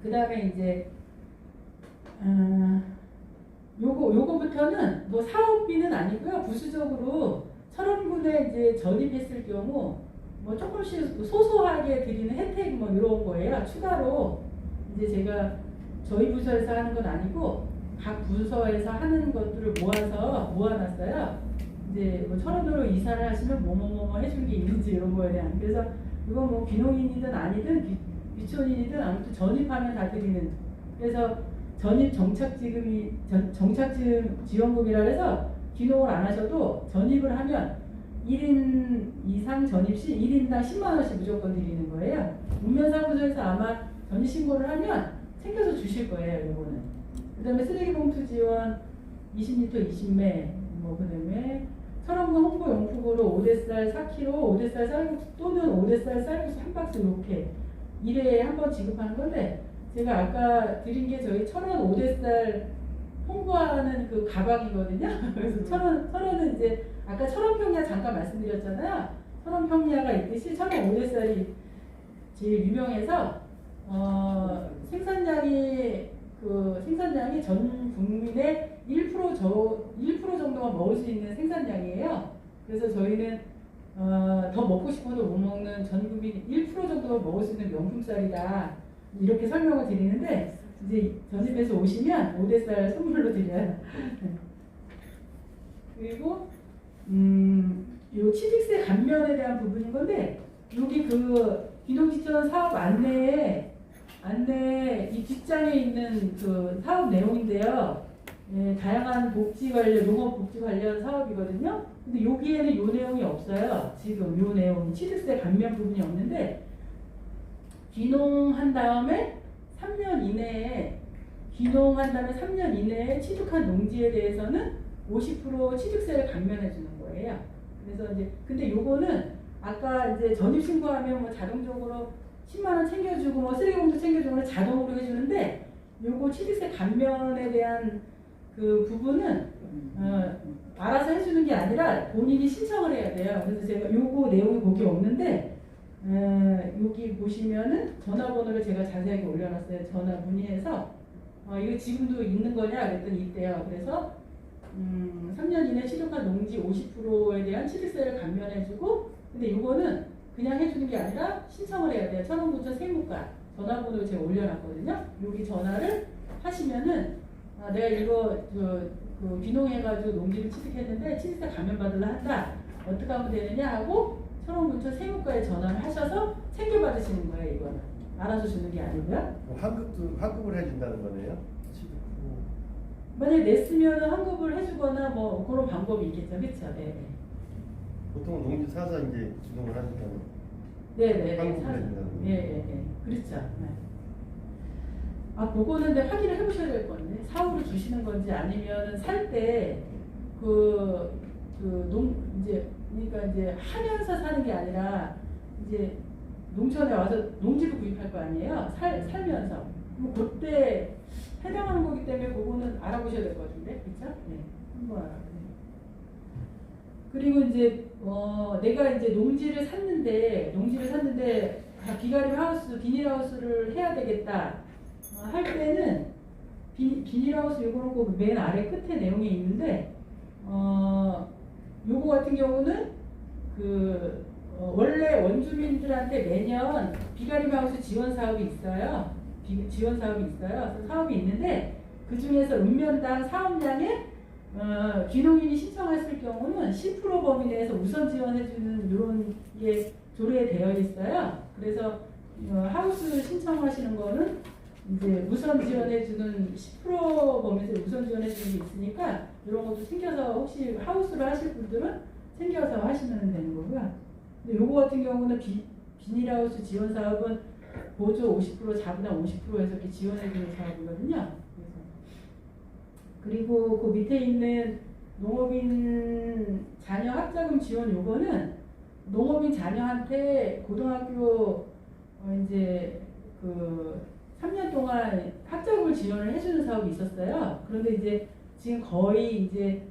S1: 그 다음에 이제 요거부터는 뭐 사업비는 아니고요. 부수적으로 철원군에 이제 전입했을 경우 뭐 조금씩 소소하게 드리는 혜택 뭐 이런 거예요. 추가로 이제 제가 저희 부서에서 하는 건 아니고 각 부서에서 하는 것들을 모아놨어요. 이제 뭐 철원으로 이사를 하시면 뭐뭐뭐 해줄 게 있는지 이런 거에 대한. 그래서 이건 뭐 귀농인이든 아니든 귀촌인이든 아무튼 전입하면 다 드리는. 그래서 전입 정착지금 지원금이라 해서 귀농을 안 하셔도 전입을 하면 1인 이상 전입 시 1인당 10만 원씩 무조건 드리는 거예요. 읍면사무소에서 아마 전입신고를 하면 챙겨서 주실 거예요. 이거는. 그 다음에 쓰레기봉투 지원 20리터 20매, 뭐, 그 다음에 철원군 홍보용품으로 오대쌀 4kg, 오대쌀 쌀국수 또는 오대쌀 쌀국수 한 박스 이렇게 1회에 한 번 지급하는 건데, 제가 아까 드린 게 저희 철원 오대쌀 홍보하는 그 가방이거든요. 그래서 철원은 이제 아까 철원평야 잠깐 말씀드렸잖아요. 철원평야가 있듯이 철원 오대쌀이 제일 유명해서 생산량이 전 국민의 1% 정도만 먹을 수 있는 생산량이에요. 그래서 저희는 더 먹고 싶어도 못 먹는 전 국민 1% 정도만 먹을 수 있는 명품쌀이다. 이렇게 설명을 드리는데 이제 전입해서 오시면 오대쌀 선물로 드려요. 그리고 요 취득세 감면에 대한 부분인 건데 여기 그 귀농지천 사업 안내에 이 뒷장에 있는 그 사업 내용인데요. 네, 다양한 복지 관련, 농업 복지 관련 사업이거든요. 근데 여기에는 요 내용이 없어요. 지금 요 내용, 취득세 감면 부분이 없는데, 귀농한 다음에 3년 이내에 취득한 농지에 대해서는 50% 취득세를 감면해 주는 거예요. 그래서 이제, 근데 요거는 아까 이제 전입신고하면 뭐 자동적으로 10만 원 챙겨주고 뭐 쓰레기봉투 챙겨주고 자동으로 해주는데 요거 취득세 감면에 대한 그 부분은 알아서 해주는 게 아니라 본인이 신청을 해야 돼요. 그래서 제가 요거 내용이 거기 없는데 여기 보시면은 전화번호를 제가 자세하게 올려놨어요. 전화 문의해서 이거 지금도 있는 거냐 그랬더니 있대요. 그래서 3년 이내 취득한 농지 50%에 대한 취득세를 감면해주고 근데 요거는 그냥 해주는 게 아니라 신청을 해야 돼요. 철원군청 세무과 전화번호를 제가 올려놨거든요. 여기 전화를 하시면은 내가 이거 그 귀농해가지고 농지를 취득했는데 취득세 감면받으려 한다. 어떻게 하면 되느냐 하고 철원군청 세무과에 전화를 하셔서 챙겨받으시는 거예요. 이거는 알아서 주는 게 아니고요.
S3: 환급을 해준다는 거네요.
S1: 만약에 냈으면 환급을 해주거나 뭐 그런 방법이 있겠죠. 그렇죠? 네.
S3: 보통 농지 사서 이제 기동을 하니까요.
S1: 네네.
S3: 환급을 해준다는 거.
S1: 네. 그렇죠. 네. 그거는 근데 확인을 해보셔야 될 건데 사후로 주시는 건지 아니면 살 때 그러니까 이제 하면서 사는 게 아니라 이제 농촌에 와서 농지를 구입할 거 아니에요. 살면서 뭐 그때 해당하는 거기 때문에 그거는 알아보셔야 될 것 같은데, 그렇죠? 네, 한번 알아보세요. 그리고 이제 내가 이제 농지를 샀는데 비닐하우스를 해야 되겠다 할 때는 비닐하우스 요거는 그 맨 아래 끝에 내용이 있는데 요거 같은 경우는 원래 원주민들한테 매년 비가림하우스 지원 사업이 있어요. 사업이 있는데 그 중에서 읍면당 사업량에 귀농인이 신청했을 경우는 10% 범위 내에서 우선 지원해주는 이런 게 조례에 되어 있어요. 그래서 하우스 신청하시는 거는 이제 우선 지원해주는 10% 범위에서 우선 지원해주는 게 있으니까 이런 것도 챙겨서 혹시 하우스로 하실 분들은 챙겨서 하시면 되는 거고요. 근데 요거 같은 경우는 비닐하우스 지원 사업은 보조 50% 자부담 50%에서 이렇게 지원해주는 사업이거든요. 그리고 그 밑에 있는 농업인 자녀 학자금 지원 요거는 농업인 자녀한테 고등학교 이제 그 3년 동안 학자금을 지원을 해주는 사업이 있었어요. 그런데 이제 지금 거의 이제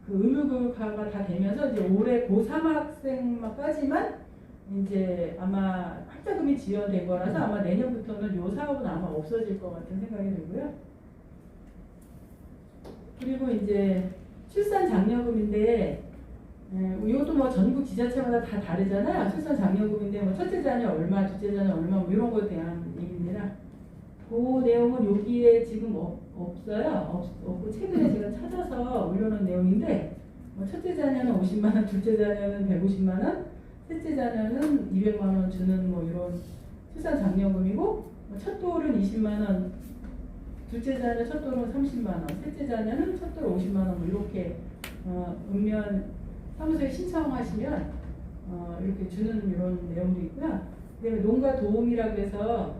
S1: 그 의무교육화가 다 되면서 이제 올해 고3 학생까지만 이제 아마 학자금이 지원된 거라서 아마 내년부터는 요 사업은 아마 없어질 것 같은 생각이 들고요. 그리고 이제 출산 장려금인데 이것도 뭐 전국 지자체마다 다 다르잖아요. 출산 장려금인데 뭐 첫째 자녀 얼마, 둘째 자녀 얼마 뭐 이런 거에 대한 얘기입니다. 그 내용은 여기에 지금 없어요. 없고 최근에 제가 찾아서 올려놓은 내용인데 뭐 첫째 자녀는 50만 원, 둘째 자녀는 150만 원, 셋째 자녀는 200만 원 주는 뭐 이런 출산 장려금이고 뭐 첫 돌은 20만 원, 둘째 자녀 첫 돌은 30만 원, 셋째 자녀는 첫 돌 50만 원 뭐 이렇게 읍면 사무소에 신청하시면 이렇게 주는 이런 내용도 있고요. 그다음에 농가 도움이라고 해서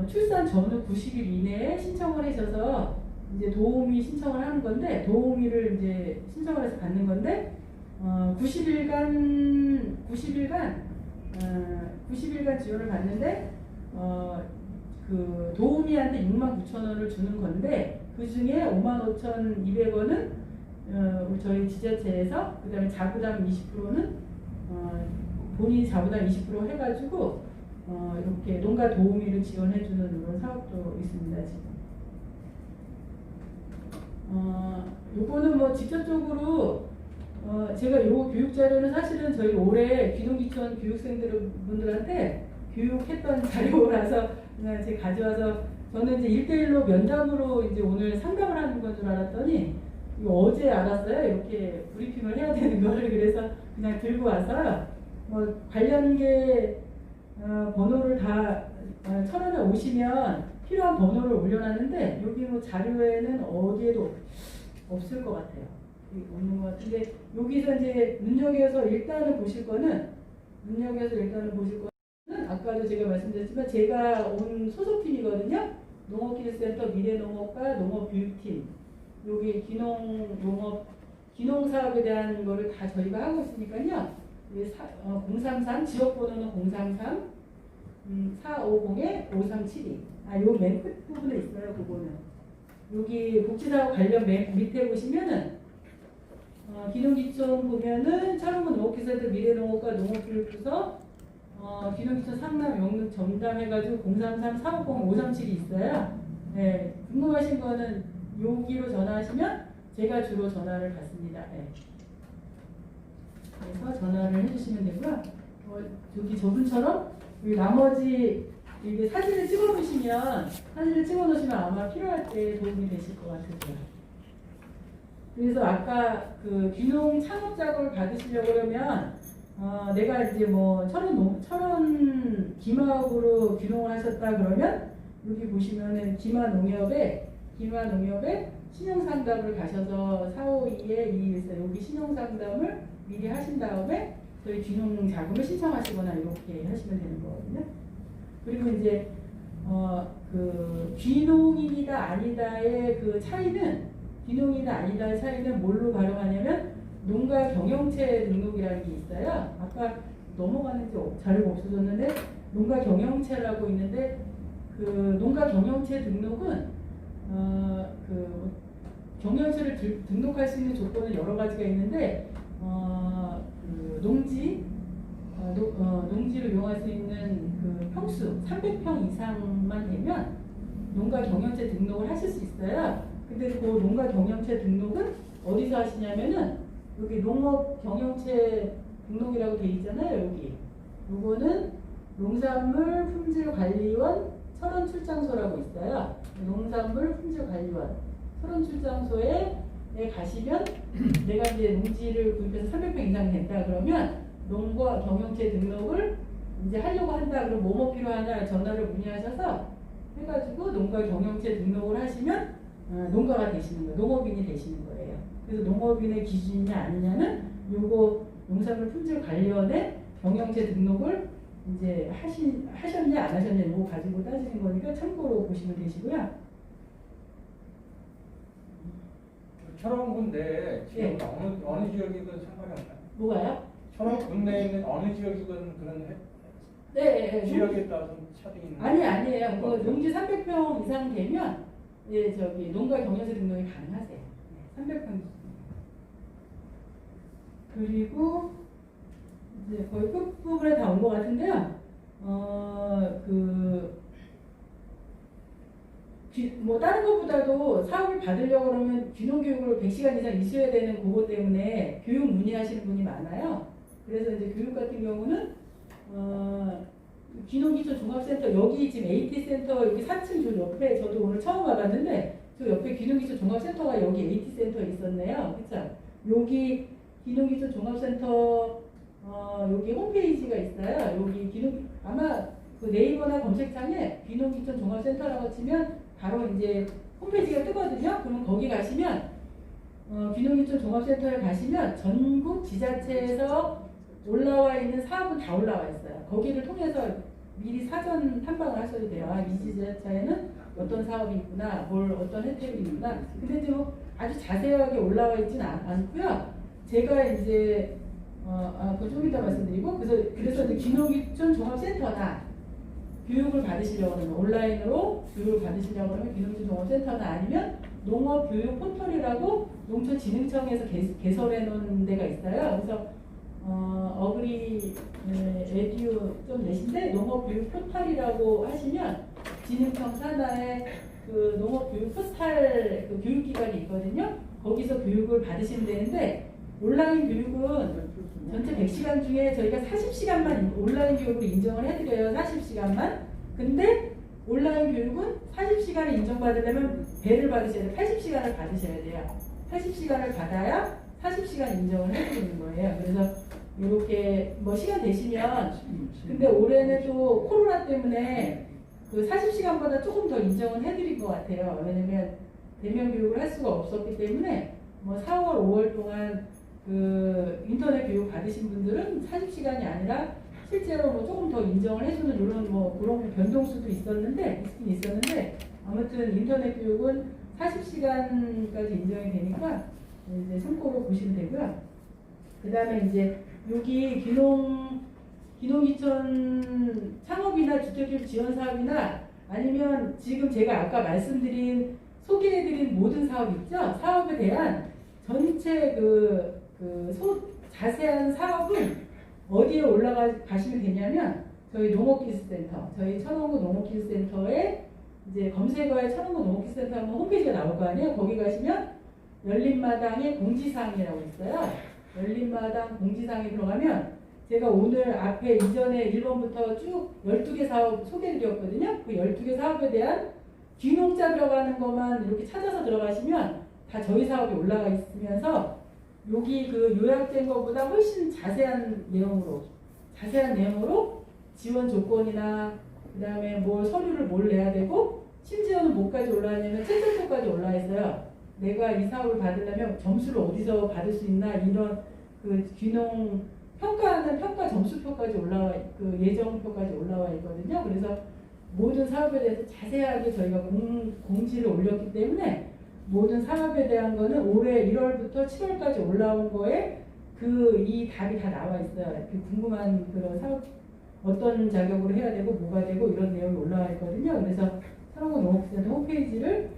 S1: 출산 전후 90일 이내에 신청을 하셔서 이제 도우미 신청을 하는 건데 도우미를 이제 신청을 해서 받는 건데 90일간 지원을 받는데 그 도우미한테 69,000원을 주는 건데 그 중에 55,200원은 저희 지자체에서 그다음에 자부담 20%는 본인 자부담 20% 해가지고 이렇게 농가 도우미를 지원해주는 그런 사업도 있습니다 지금. 요거는 뭐 직접적으로 제가 요 교육 자료는 사실은 저희 올해 귀농귀촌 교육생분들한테 교육했던 자료라서 그냥 제가 가져와서 저는 이제 1대1로 면담으로 이제 오늘 상담을 하는 건 줄 알았더니 이거 어제 알았어요. 이렇게 브리핑을 해야 되는 거를. 그래서 그냥 들고 와서 뭐 관련계 번호를 다 천원에 오시면 필요한 번호를 올려놨는데 여기 뭐 자료에는 어디에도 없을 것 같아요. 없는 것 같은데 여기서 이제 눈여겨서 일단은 보실 거는 아까도 제가 말씀드렸지만 제가 온 소속팀이거든요. 농업기술센터 미래농업과 농업교육팀 여기 기농사업에 대한 거를 다 저희가 하고 있으니까요. 033 지역번호는 033 450-5372 요 맨 끝 부분에 있어요. 그거는 여기 복지사업 관련 맨 밑에 보시면은 기농기촌 보면은 차롱군 농업기술센터 미래농업과 농업교육부서 기농기촌 상남 영릉 전담해가지고 033-450-5372 있어요. 네, 궁금하신 거는 여기로 전화하시면 제가 주로 전화를 받습니다. 네. 그래서 전화를 해주시면 되고요. 여기 저분처럼 여기 나머지 이게 사진을 찍어놓으시면 아마 필요할 때 도움이 되실 것 같아요. 그래서 아까 그 귀농 창업 작업을 받으시려고 그러면 내가 이제 뭐 철원 기마업으로 귀농을 하셨다 그러면 여기 보시면은 기마농협에 신용상담을 가셔서 452에 214 여기 신용상담을 미리 하신 다음에 저희 귀농 자금을 신청하시거나 이렇게 하시면 되는 거거든요. 그리고 이제 그 귀농인이다 아니다의 그 차이는 귀농이다 아니다의 차이는 뭘로 가름하냐면 농가 경영체 등록이라는 게 있어요. 아까 넘어갔는지 자료가 없어졌는데 농가 경영체라고 있는데 그 농가 경영체 등록은 그 경영체를 등록할 수 있는 조건은 여러 가지가 있는데 그 농지를 이용할 수 있는 그 평수 300평 이상만 되면 농가 경영체 등록을 하실 수 있어요. 근데 그 농가 경영체 등록은 어디서 하시냐면은 여기 농업 경영체 등록이라고 돼 있잖아요. 여기 요거는 농산물 품질관리원 철원 출장소라고 있어요. 농산물 품질관리원 철원 출장소에 가시면 내가 이제 농지를 구입해서 300평 이상 된다 그러면 농가 경영체 등록을 이제 하려고 한다 그러면 뭐뭐 필요하냐 전화를 문의하셔서 해가지고 농가 경영체 등록을 하시면 농가가 되시는 거예요. 농업인이 되시는 거예요. 그래서 농업인의 기준이냐 아니냐는 요거 농산물 품질 관련해 경영체 등록을 이제 하셨냐 안 하셨냐 이거 가지고 따지는 거니까 참고로 보시면 되시고요.
S2: 철원군 내에 지금
S1: 네.
S2: 어느 지역이든 상관이 없나요?
S1: 뭐가요?
S2: 철원군 내에 있는 어느 지역이든 그런
S1: 네.
S2: 지역에 따라서 차등이 있는
S1: 아니에요. 그 농지 300평 이상 되면 예, 저기 농가 경영체 등록이 가능하세요. 300평. 그리고 이제 거의 끝부분에 다 온 것 같은데요. 뭐 다른 것보다도 사업을 받으려고 그러면 귀농교육을 100시간 이상 있어야 되는 그것 때문에 교육 문의하시는 분이 많아요. 그래서 이제 교육 같은 경우는 귀농기초 종합센터 여기 지금 AT센터 여기 4층 저 옆에 저도 오늘 처음 와봤는데 저 옆에 귀농기초 종합센터가 여기 AT센터에 있었네요. 그렇죠? 여기 귀농기초 종합센터 여기 홈페이지가 있어요. 여기 아마 그 네이버나 검색창에 귀농기초 종합센터라고 치면 바로 이제 홈페이지가 뜨거든요. 그러면 거기 가시면 귀농기초 종합센터에 가시면 전국 지자체에서 올라와 있는 사업은 다 올라와 있어요. 거기를 통해서 미리 사전 탐방을 하셔도 돼요. 이 지자체에는 어떤 사업이 있구나, 어떤 혜택이 있구나. 근데 좀 아주 자세하게 올라와 있지는 않고요. 제가 이제 그거 좀 이따 말씀드리고 그래서 이제 귀농기촌 종합센터나 교육을 받으시려고 하면 온라인으로 교육을 받으시려고 하면 귀농기촌 종합센터나 아니면 농업교육 포털이라고 농촌진흥청에서 개설해 놓은 데가 있어요. 그래서 어그리 에듀 좀 내신데 농업교육 포털이라고 하시면 진흥청 산하에 그 농업교육 포털 그 교육기관이 있거든요. 거기서 교육을 받으시면 되는데 온라인 교육은 전체 100시간 중에 저희가 40시간만 온라인 교육으로 인정을 해드려요. 40시간만. 근데 온라인 교육은 40시간을 인정받으려면 배를 받으셔야 돼요. 80시간을 받으셔야 돼요. 80시간을 받아야 40시간 인정을 해드리는 거예요. 그래서 이렇게 뭐 시간 되시면 근데 올해는 또 코로나 때문에 그 40시간보다 조금 더 인정을 해드릴 것 같아요. 왜냐면 대면 교육을 할 수가 없었기 때문에 뭐 4월, 5월 동안 그 인터넷 교육 받으신 분들은 40시간이 아니라 실제로 뭐 조금 더 인정을 해주는 이런 뭐 그런 변동수도 있긴 있었는데 아무튼 인터넷 교육은 40시간까지 인정이 되니까 이제 참고로 보시면 되고요. 그 다음에 이제 여기 귀농기촌 창업이나 주택교육 지원 사업이나 아니면 지금 제가 아까 소개해드린 모든 사업 있죠? 사업에 대한 전체 자세한 사업은 어디에 올라가시면 되냐면 저희 농업기술센터, 저희 천원구 농업기술센터에 이제 검색어에 천원구 농업기술센터 하면 홈페이지가 나올 거 아니에요? 거기 가시면 열린마당에 공지사항이라고 있어요. 열린마당 공지사항에 들어가면 제가 오늘 앞에 이전에 1번부터 쭉 12개 사업 소개해드렸거든요. 그 12개 사업에 대한 귀농자 들어가는 것만 이렇게 찾아서 들어가시면 다 저희 사업이 올라가 있으면서 여기 그 요약된 것보다 훨씬 자세한 내용으로 지원 조건이나 그 다음에 서류를 내야 되고 심지어는 뭐까지 올라왔냐면 채점표까지 올라와 있어요. 내가 이 사업을 받으려면 점수를 어디서 받을 수 있나 이런 그 귀농 평가하는 평가 점수표까지 예정표까지 올라와 있거든요. 그래서 모든 사업에 대해서 자세하게 저희가 공지를 올렸기 때문에 모든 사업에 대한 거는 올해 1월부터 7월까지 올라온 거에 이 답이 다 나와 있어요. 궁금한 그런 사업 어떤 자격으로 해야 되고 뭐가 되고 이런 내용이 올라와 있거든요. 그래서 천원구 농업센터 홈페이지를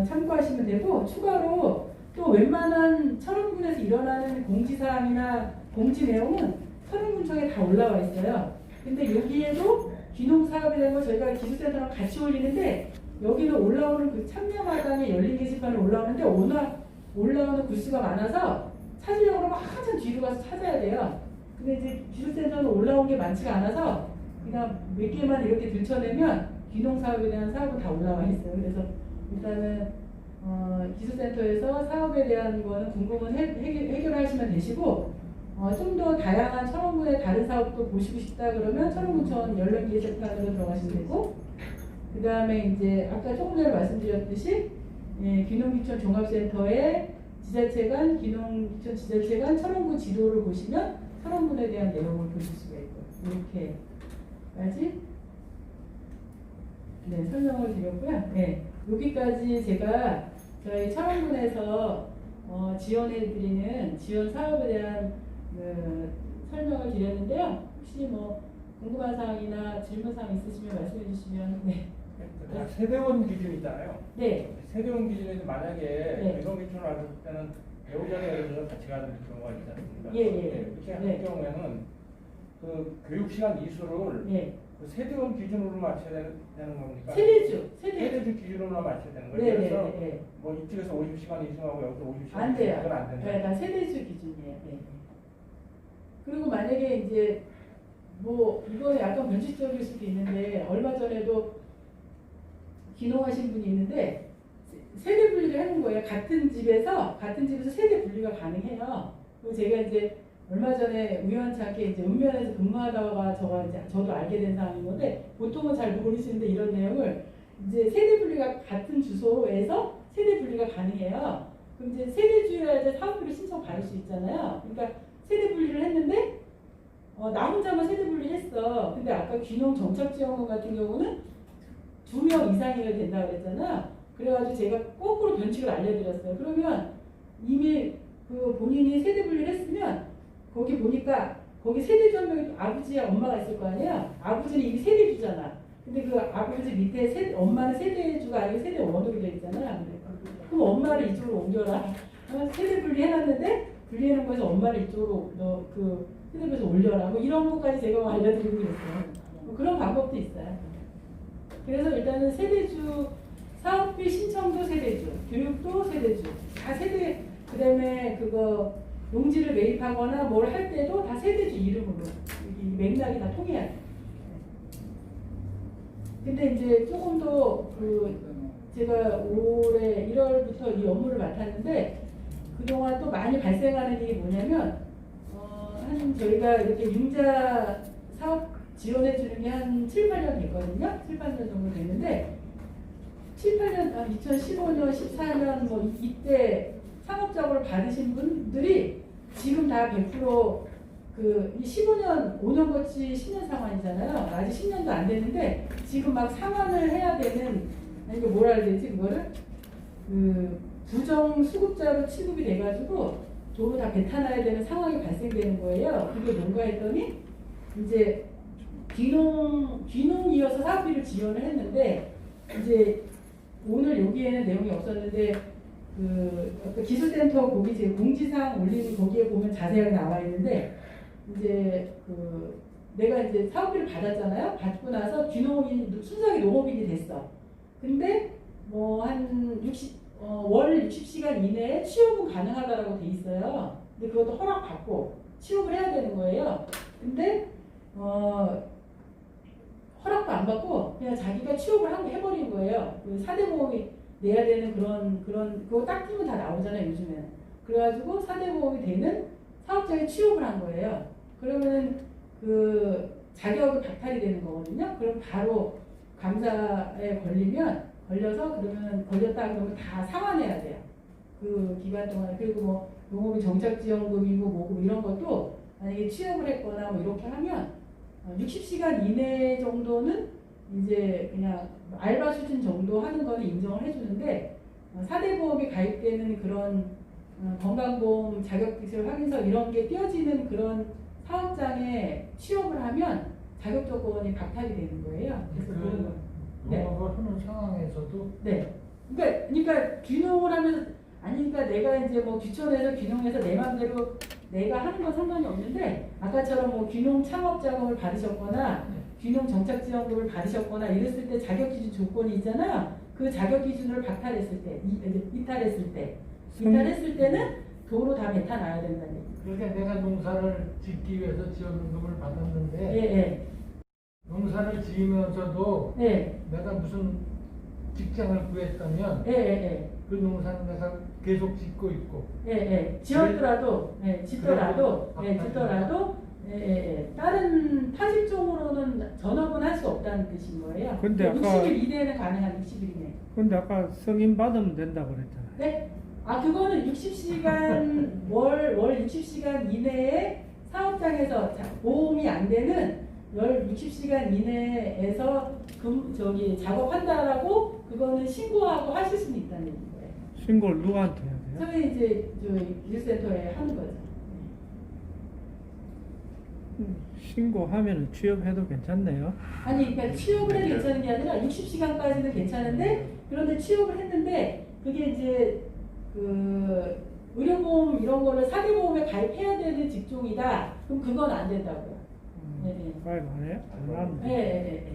S1: 참고하시면 되고 추가로 또 웬만한 천원군에서 일어나는 공지사항이나 공지 내용은 천원군청에 다 올라와 있어요. 근데 여기에도 귀농사업에 대한 거 저희가 기술센터랑 같이 올리는데 여기는 올라오는 그 참여마당에 열린 게시판에 올라오는데 워낙 올라오는 구수가 많아서 찾으려고 하면 한참 뒤로 가서 찾아야 돼요. 근데 이제 기술센터는 올라온 게 많지가 않아서 그냥 몇 개만 이렇게 들춰내면 귀농사업에 대한 사업은 다 올라와 있어요. 그래서 일단은 기술센터에서 사업에 대한 거는 궁금은 해결하시면 되시고 좀 더 다양한 천원군의 다른 사업도 보시고 싶다 그러면 천원군청 연락기획센터로 들어가시면 되고 그 다음에 이제 아까 조금 전에 말씀드렸듯이 귀농귀촌 종합센터의 지자체 간, 귀농귀촌 지자체 간 철원군 지도를 보시면 철원군에 대한 내용을 보실 수가 있고 이렇게까지 설명을 드렸고요. 여기까지 제가 저희 철원군에서 지원해드리는 지원 사업에 대한 설명을 드렸는데요. 혹시 뭐 궁금한 사항이나 질문 사항 있으시면 말씀해 주시면.
S2: 다 세대원 기준이 있잖아요.
S1: 네.
S2: 세대원 기준에서 만약에
S1: 네.
S2: 귀농귀촌을 왔을 때는 배우자가 예를 들어서 같이 가는 경우가 있지 않습니까?
S1: 예.
S2: 그렇게 할
S1: 네.
S2: 경우에는 그 교육시간 이수를 그 세대원 기준으로 맞춰야 되는 겁니까?
S1: 세대주.
S2: 세대주 기준으로 맞춰야 되는 거예요.
S1: 네.
S2: 그래서
S1: 네.
S2: 뭐 이쪽에서 50시간 이수하고 여기서 50시간
S1: 안 돼요.
S2: 그건 안 된다.
S1: 네, 다 세대주 기준이에요. 그리고 만약에 이제 뭐 이거는 약간 변칙적일 수도 있는데 얼마 전에도 귀농하신 분이 있는데 세대 분리를 해놓은 거예요. 같은 집에서 세대 분리가 가능해요. 그리고 제가 이제 얼마 전에 우연치 않게 이제 읍면에서 근무하다가 저도 알게 된 사항인 건데 보통은 잘 모르시는데 이런 내용을 이제 세대 분리가 같은 주소에서 세대 분리가 가능해요. 그럼 이제 세대주여야 이제 사업비를 신청 받을 수 있잖아요. 그러니까 세대 분리를 했는데 나 혼자만 세대 분리를 했어. 근데 아까 귀농 정착지원금 같은 경우는 2명 이상이어야 된다고 그랬잖아요. 그래가지고 제가 거꾸로 변칙을 알려드렸어요. 그러면 이미 그 본인이 세대 분리를 했으면 거기 보니까 거기 세대주 한 명이 아버지와 엄마가 있을 거 아니에요. 아버지는 이미 세대주잖아. 근데 그 아버지 밑에 엄마는 세대주가 아니고 세대 원으로 되어 있잖아. 그럼 엄마를 이쪽으로 옮겨라. 세대 분리해놨는데 분리해놓은 거에서 엄마를 이쪽으로 그 세대부에서 올려라. 뭐 이런 것까지 제가 알려드리고 있어요. 뭐 그런 방법도 있어요. 그래서 일단은 세대주 사업비 신청도 세대주, 교육도 세대주, 다 세대. 그다음에 그거 농지를 매입하거나 뭘 할 때도 다 세대주 이름으로 이 맥락이 다 통해야 돼. 근데 이제 조금 더 제가 올해 1월부터 이 업무를 맡았는데 그동안 또 많이 발생하는 일이 뭐냐면 저희가 이렇게 융자 사업 지원해 주는 게 한 7, 8년 됐거든요. 7, 8년 정도 됐는데 7, 8년, 2015년, 14년 뭐 이때 상업작업을 받으신 분들이 지금 다 100% 이 15년, 5년 거치 10년 상환이잖아요. 아직 10년도 안 됐는데 지금 막 상환을 해야 되는 이거 뭐라 해야 되지 그거를? 부정 수급자로 취급이 돼가지고 도로 다 뱉어놔야 되는 상황이 발생되는 거예요. 그게 뭔가 했더니 이제 귀농이어서 사업비를 지원을 했는데 이제 오늘 여기에는 내용이 없었는데 그 기술센터 거기 제 공지사항 올리는 거기에 보면 자세하게 나와 있는데 이제 내가 이제 사업비를 받았잖아요. 받고 나서 귀농이 순수하게 농업인이 됐어. 근데 뭐 한 월 60시간 이내에 취업은 가능하다라고 돼 있어요. 근데 그것도 허락받고 취업을 해야 되는 거예요. 근데 허락도 안 받고 그냥 자기가 취업을 해버린 거예요. 그 4대 보험이 내야 되는 그거 딱 끼면 다 나오잖아요, 요즘에는. 그래가지고 4대 보험이 되는 사업장에 취업을 한 거예요. 그러면 그 자격이 박탈이 되는 거거든요. 그럼 바로 감사에 걸려서 그러면 걸렸다 그러면 다 상환해야 돼요. 그 기간 동안. 그리고 뭐 농업인 정착지원금이고 뭐고 이런 것도 만약에 취업을 했거나 뭐 이렇게 하면 60시간 이내 정도는 이제 그냥 알바 수준 정도 하는 거는 인정을 해주는데 4대 보험이 가입되는 그런 건강보험 자격기술 확인서 이런 게 띄어지는 그런 사업장에 취업을 하면 자격 조건이 박탈이 되는 거예요. 그래서 그런 거.
S4: 농업을 하는 상황에서도
S1: 네. 그러니까 귀농을 하면 그러니까 내가 이제 뭐 귀촌해서 귀농해서 내 마음대로 내가 하는 건 상관이 없는데 아까처럼 뭐 귀농 창업 자금을 받으셨거나 귀농 정착 지원금을 받으셨거나 이랬을 때 자격 기준 조건이 있잖아요. 그 자격 기준을 박탈했을 때, 이탈했을 때는 도로 다 뱉어놔야 된다는 얘기.
S4: 그러니까 내가 농사를 짓기 위해서 지원금을 받았는데
S1: 예.
S4: 농사를 지으면서도
S1: 예.
S4: 내가 무슨 직장을 구했다면
S1: 예.
S4: 그 농사는 내가 계속 짓고 있고
S1: 짓더라도 다른 타직종으로는 전업은 할 수 없다는 뜻인 거예요.
S5: 근데 아까-
S1: 60일 이내는 가능한 60일 이내.
S5: 근데 아까 승인 받으면 된다고 그랬잖아요.
S1: 네? 아, 그거는 60시간, 월 60시간 이내에 사업장에서 보험이 안 되는 60시간 이내에서 작업한다라고 그거는 신고하고 하실 수는 있다는 거예요.
S5: 신고를 누구한테 해야 돼요?
S1: 저희 이제 일센터에 하는 거죠.
S5: 신고하면 취업해도 괜찮네요.
S1: 아니, 그러니까 취업을 해도 괜찮은 게 아니라 60시간까지는 괜찮은데, 그런데 취업을 했는데, 그게 이제, 의료보험 이런 거를 사기보험에 가입해야 되는 직종이다. 그럼 그건 안 된다고요. 네.
S5: 가입 안 해요? 안 하는데.
S1: 네.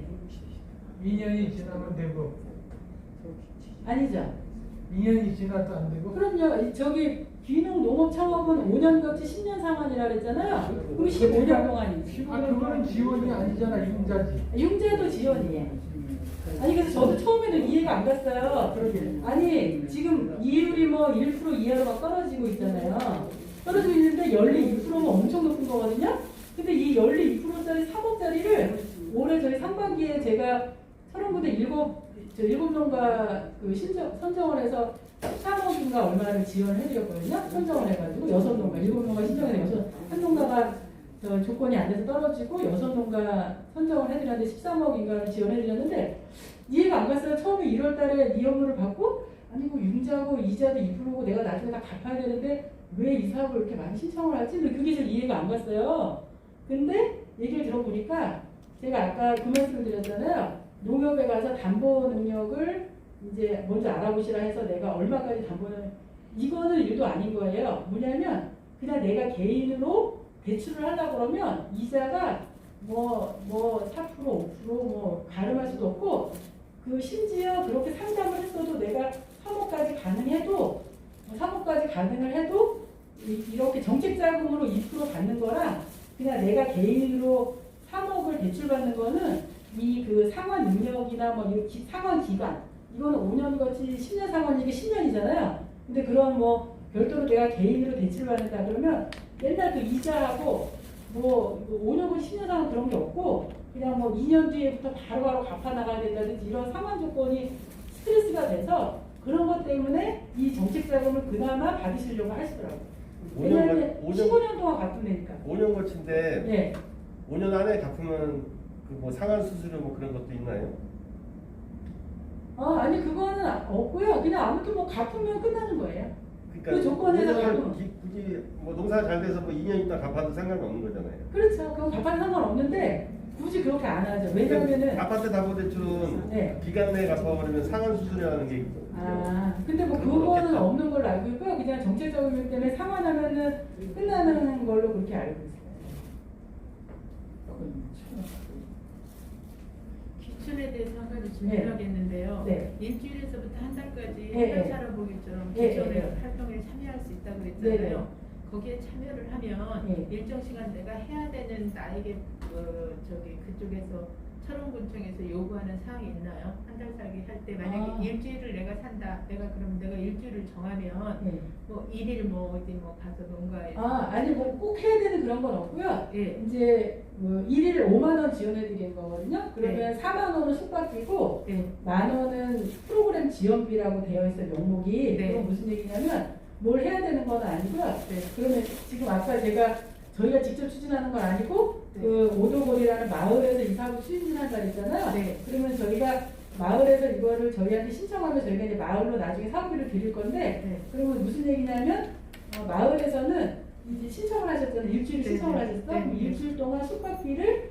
S4: 2년이 지나면 되고
S1: 아니죠.
S4: 2년이 지나도 안 되고
S1: 그럼요. 저기, 귀농농업창업은 5년 거치 10년 상환이라 그랬잖아요. 그럼 15년 동안이지.
S4: 아 그거는 지원이 아니잖아 융자지.
S1: 융자도 지원이에요. 아니, 그래서 저도 처음에는 이해가 안 갔어요. 아니, 지금 이율이 뭐 1% 이하로 막 떨어지고 있잖아요. 떨어지고 있는데 연리 2%면 엄청 높은 거거든요. 근데 이 연리 2%짜리 3억짜리를 올해 저희 상반기에 제가 철원구대 7농가 선정을 해서 13억인가 얼마를 지원을 해드렸거든요. 선정을 해가지고 6농가, 7농가 신청해서 한 농가가 조건이 안 돼서 떨어지고 6농가 선정을 해드렸는데 13억인가를 지원해드렸는데 이해가 안 갔어요. 처음에 1월 달에 이 업무를 받고 아니 뭐 융자고 이자도 2%고 내가 나중에 다 갚아야 되는데 왜 이 사업을 이렇게 많이 신청을 하지? 근데 그게 좀 이해가 안 갔어요. 근데 얘기를 들어보니까 제가 아까 그 말씀을 드렸잖아요. 농협에 가서 담보 능력을 이제 먼저 알아보시라 해서 내가 얼마까지 담보는 이거는 일도 아닌 거예요. 뭐냐면 그냥 내가 개인으로 대출을 하려고 그러면 이자가 뭐 4%, 5% 가름할 수도 없고 심지어 그렇게 상담을 했어도 내가 3억까지 가능해도 3억까지 가능을 해도 이렇게 정책 자금으로 2% 받는 거랑 그냥 내가 개인으로 3억을 대출받는 거는 이 상환 능력이나 상환 기간 이거는 5년 거치 10년 상환이 이게 10년이잖아요. 근데 그런 별도로 내가 개인으로 대출받는다 그러면 맨날 그 이자하고 5년 거치 10년 상환 그런 게 없고 그냥 2년 뒤에부터 바로바로 갚아 나가야 된다든지 이런 상환 조건이 스트레스가 돼서 그런 것 때문에 이 정책 자금을 그나마 받으시려고 하시더라고요. 왜냐하면 15년 동안 갚으니까.
S3: 5년 거치인데
S1: 네.
S3: 5년 안에 갚으면 상환 수수료 그런 것도 있나요?
S1: 아니 그거는 없고요. 그냥 아무튼 갚으면 끝나는 거예요.
S3: 그러니까
S1: 그 조건에서
S3: 5년을
S1: 갚으면.
S3: 굳이 농사가 잘 돼서 2년 있다 갚아도 상관이 없는 거잖아요.
S1: 그렇죠. 그거 갚아도 상관없는데 굳이 그렇게 안 하죠. 왜냐면은
S3: 아파트 담보대출은
S1: 네.
S3: 기간 내에 갚아버리면 상환 수수료라는 게 있고.
S1: 근데
S3: 그런 건
S1: 그거는
S3: 없겠다.
S1: 없는 걸로 알고 있고요. 그냥 정책적인 때문에 상환하면은 끝나는 걸로 그렇게 알고 있어요.
S6: 기준에 대해서 한 가지
S1: 네.
S6: 질문하겠는데요.
S1: 네.
S6: 일주일에서부터 한 달까지
S1: 네.
S6: 해변사람보기처럼
S1: 네.
S6: 기존의
S1: 네.
S6: 활동에 참여할 수 있다고
S1: 네.
S6: 그랬잖아요.
S1: 네.
S6: 거기에 참여를 하면
S1: 네.
S6: 일정 시간 내가 해야 되는 나에게 그쪽에서 철원군청에서 요구하는 사항이 있나요? 한 달 살기 할 때 만약에 일주일을 내가 산다. 그러면 내가 일주일을 정하면
S1: 네.
S6: 1일 어디 가서 농가에서
S1: 아니 꼭 해야 되는 그런 건 없고요.
S6: 예.
S1: 이제 1일 5만 원 지원해 드리는 거거든요. 그러면 4만 원은 숙박비고
S6: 네.
S1: 1만 원은 프로그램 지원비라고 되어 있어요. 명목이.
S6: 네.
S1: 그건 무슨 얘기냐면 뭘 해야 되는 건 아니고요.
S6: 네.
S1: 그러면 지금 아까 저희가 직접 추진하는 건 아니고
S6: 네.
S1: 오도골이라는 마을에서 이 사업을 추진한다 그랬잖아요.
S6: 네.
S1: 그러면 저희가 마을에서 이거를 저희한테 신청하면 저희가 이제 마을로 나중에 사업비를 드릴 건데
S6: 네.
S1: 그러면 무슨 얘기냐면 마을에서는 이제 신청을 하셨잖아요. 일주일
S6: 네,
S1: 신청을
S6: 네.
S1: 하셨어.
S6: 네,
S1: 그럼
S6: 네.
S1: 일주일 동안 숙박비를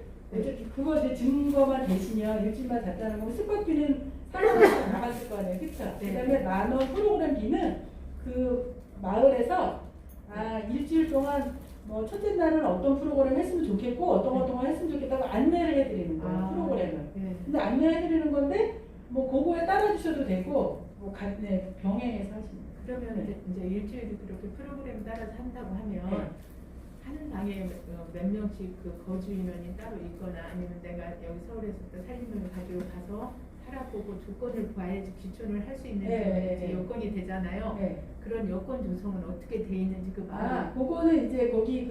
S1: 그거 이제 증거만 대시면 일주일만 잤다는 거고 숙박비는 4만 원씩 나갔을 거 아니에요. 그쵸?
S6: 네.
S1: 그다음에 10,000원 프로그램비는 그 마을에서 일주일 동안 첫째 날은 어떤 프로그램 했으면 좋겠고 어떤 동안 했으면 좋겠다고 안내를 해드리는 거예요. 프로그램을.
S6: 네.
S1: 근데 안내해드리는 건데 그거에 따라주셔도 되고 병행해서 하시면 돼요.
S6: 그러면 이제 일주일을 그렇게 프로그램 따라서 한다고 하면
S1: 네.
S6: 하는 방에 몇 명씩 거주 인원이 따로 있거나 아니면 내가 여기 서울에서 또 살림을 가지고 가서 살아보고 조건을 봐야지 귀촌을 할 수 있는
S1: 네.
S6: 여건이 되잖아요.
S1: 네.
S6: 그런 여건 조성은 어떻게 돼 있는지
S1: 그거는 이제 거기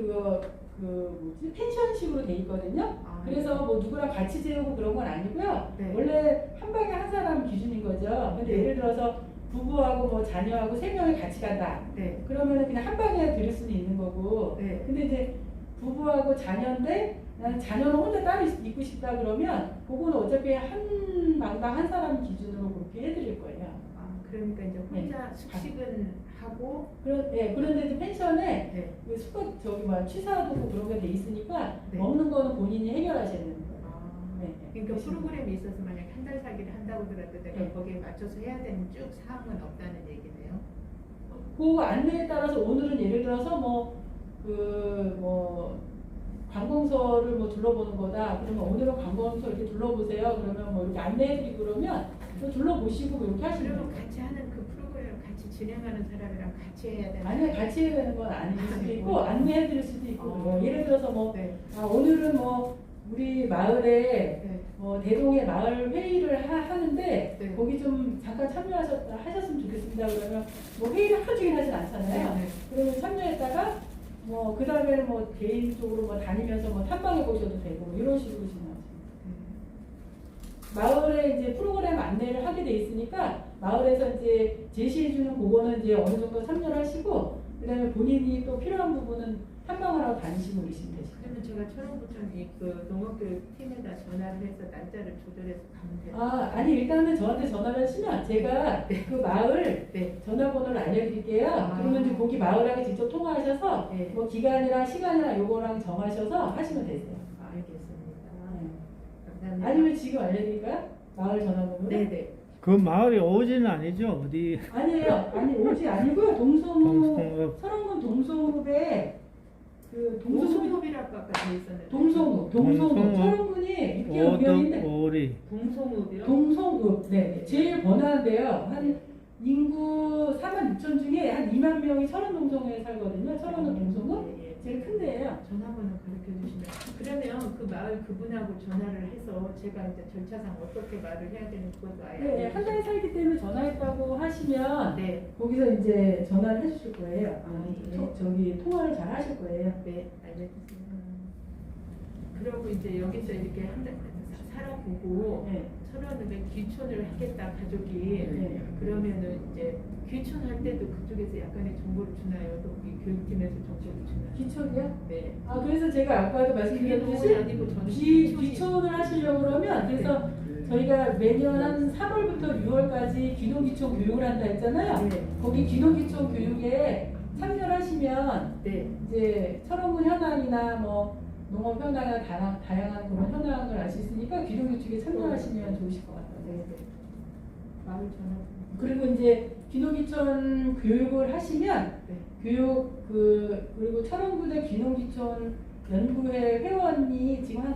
S1: 뭐지 펜션식으로 돼 있거든요.
S6: 아,
S1: 그래서 뭐 누구랑 같이 재우고 그런 건 아니고요.
S6: 네.
S1: 원래 한 방에 한 사람 기준인 거죠. 근데
S6: 네.
S1: 예를 들어서 부부하고 뭐 자녀하고 3명이 같이 간다.
S6: 네.
S1: 그러면은 그냥 한 방에 들을 수는 있는 거고.
S6: 네.
S1: 근데 이제 부부하고 자녀인데 나는 자녀는 혼자 따로 있고 싶다 그러면 그거는 어차피 한 방당 한 사람 기준으로 그렇게 해드릴 거예요.
S6: 아, 그러니까 이제 혼자 숙식은 하고
S1: 그런데 이제 펜션에
S6: 네.
S1: 그 숙박 저기 뭐 취사도 그런 게 돼 있으니까
S6: 네.
S1: 먹는 거는 본인이 해결하셔야 되는 거예요.
S6: 아,
S1: 네.
S6: 그러니까 프로그램이 있어서 만약 한 달 살기를 한다고 하더라도 내가
S1: 네.
S6: 거기에 맞춰서 해야 되는 쭉 사항은 없다는 얘기네요.
S1: 그 안내에 따라서 오늘은 예를 들어서 관공서를 뭐 둘러보는 거다. 그러면 오늘은 관공서 이렇게 둘러보세요. 그러면 뭐 이렇게 안내해드리고 그러면 또 둘러보시고 이렇게 하시면
S6: 그러면
S1: 돼요.
S6: 같이 하는 그 프로그램을 같이 진행하는 사람이랑 같이 해야 되는
S1: 아니 같이 해야 되는 건 아닐 수도
S6: 아니고.
S1: 있고 안내해드릴 수도 있고 뭐 예를 들어서 뭐
S6: 네.
S1: 오늘은 뭐 우리 마을에
S6: 네.
S1: 대동의 마을 회의를 하는데
S6: 네.
S1: 거기 좀 잠깐 하셨으면 좋겠습니다. 그러면 뭐 회의를 하루 종일 하진 않잖아요.
S6: 네.
S1: 그러면 참여했다가 뭐 그 다음에는 뭐 개인적으로 뭐 다니면서 뭐 탐방해 보셔도 되고 이런 식으로 진행하시면 마을에 이제 프로그램 안내를 하게 돼 있으니까 마을에서 이제 제시해 주는 그거는 이제 어느 정도 참여를 하시고 그다음에 본인이 또 필요한 부분은 탐방하러 다니시고 그러시면 되죠.
S6: 그러면 제가 철원구청 그 농업교육팀에다 전화를 해서 날짜를 조절해서 가면 돼요.
S1: 아니 일단은 저한테 전화를 하시면 제가 그 마을
S6: 네.
S1: 전화번호를 알려드릴게요. 그러면 이제 거기 마을하고 직접 통화하셔서
S6: 네.
S1: 뭐 기간이랑 시간이랑 요거랑 정하셔서 하시면 되세요.
S6: 알겠습니다.
S1: 네.
S6: 감사합니다.
S1: 아니면 지금 알려드릴까요? 마을 전화번호?
S6: 네네.
S5: 그 마을이 오지는 아니죠? 어디?
S1: 아니에요. 아니 오지 아니고요. 동성읍
S5: 동성읍.
S1: 철원군 동성읍에 그 동성읍
S6: 동성읍이라고 아까 돼 있었는데.
S1: 동성읍
S5: 동성읍.
S1: 철원군이 6개월
S5: 오덕
S1: 우연인데
S5: 오리.
S6: 동성읍이요?
S1: 동성읍 네 제일 번화한데요. 한 인구 4만 6천 중에 한 2만 명이 철원 동성읍에 살거든요. 철원은 동성읍
S6: 예, 예.
S1: 제일 큰 데예요.
S6: 전화번호 가르쳐 주시면 그러면 그 마을 그분하고 전화를 해서 제가 이제 절차상 어떻게 말을 해야 되는 그것도 아예
S1: 네, 한 달 살기 때문에 전화했다고 하시면
S6: 네,
S1: 거기서 이제 전화를 해주실 거예요.
S6: 네.
S1: 저기 통화를 잘 하실 거예요.
S6: 네, 알려주세요. 그리고 이제 여기서 이렇게 한 달 살아보고
S1: 네.
S6: 철원읍에 귀촌을 하겠다 가족이
S1: 네.
S6: 그러면은 이제 귀촌할 때도 그쪽에서 약간의 정보를 주나요? 또 우리 교육팀에서 정보를 주나요?
S1: 귀촌이요?
S6: 네.
S1: 그래서 제가 아까도 말씀드렸듯이
S6: 아니고 저는
S1: 귀촌을 하시려고 그러면 그래서 저희가 매년 한 3월부터 6월까지 귀농귀촌 교육을 한다 했잖아요.
S6: 네.
S1: 거기 귀농귀촌 교육에 참여를 하시면
S6: 네.
S1: 이제 철원군 현황이나 뭐 농업 현황이나 다양한 그런 현황을 알 수 있으니까 귀농귀촌에 참여하시면 좋으실 것 같아요.
S6: 네. 마을 전화.
S1: 그리고 이제 귀농귀촌 교육을 하시면
S6: 네.
S1: 그리고 철원군의 귀농귀촌 연구회 회원이 지금 한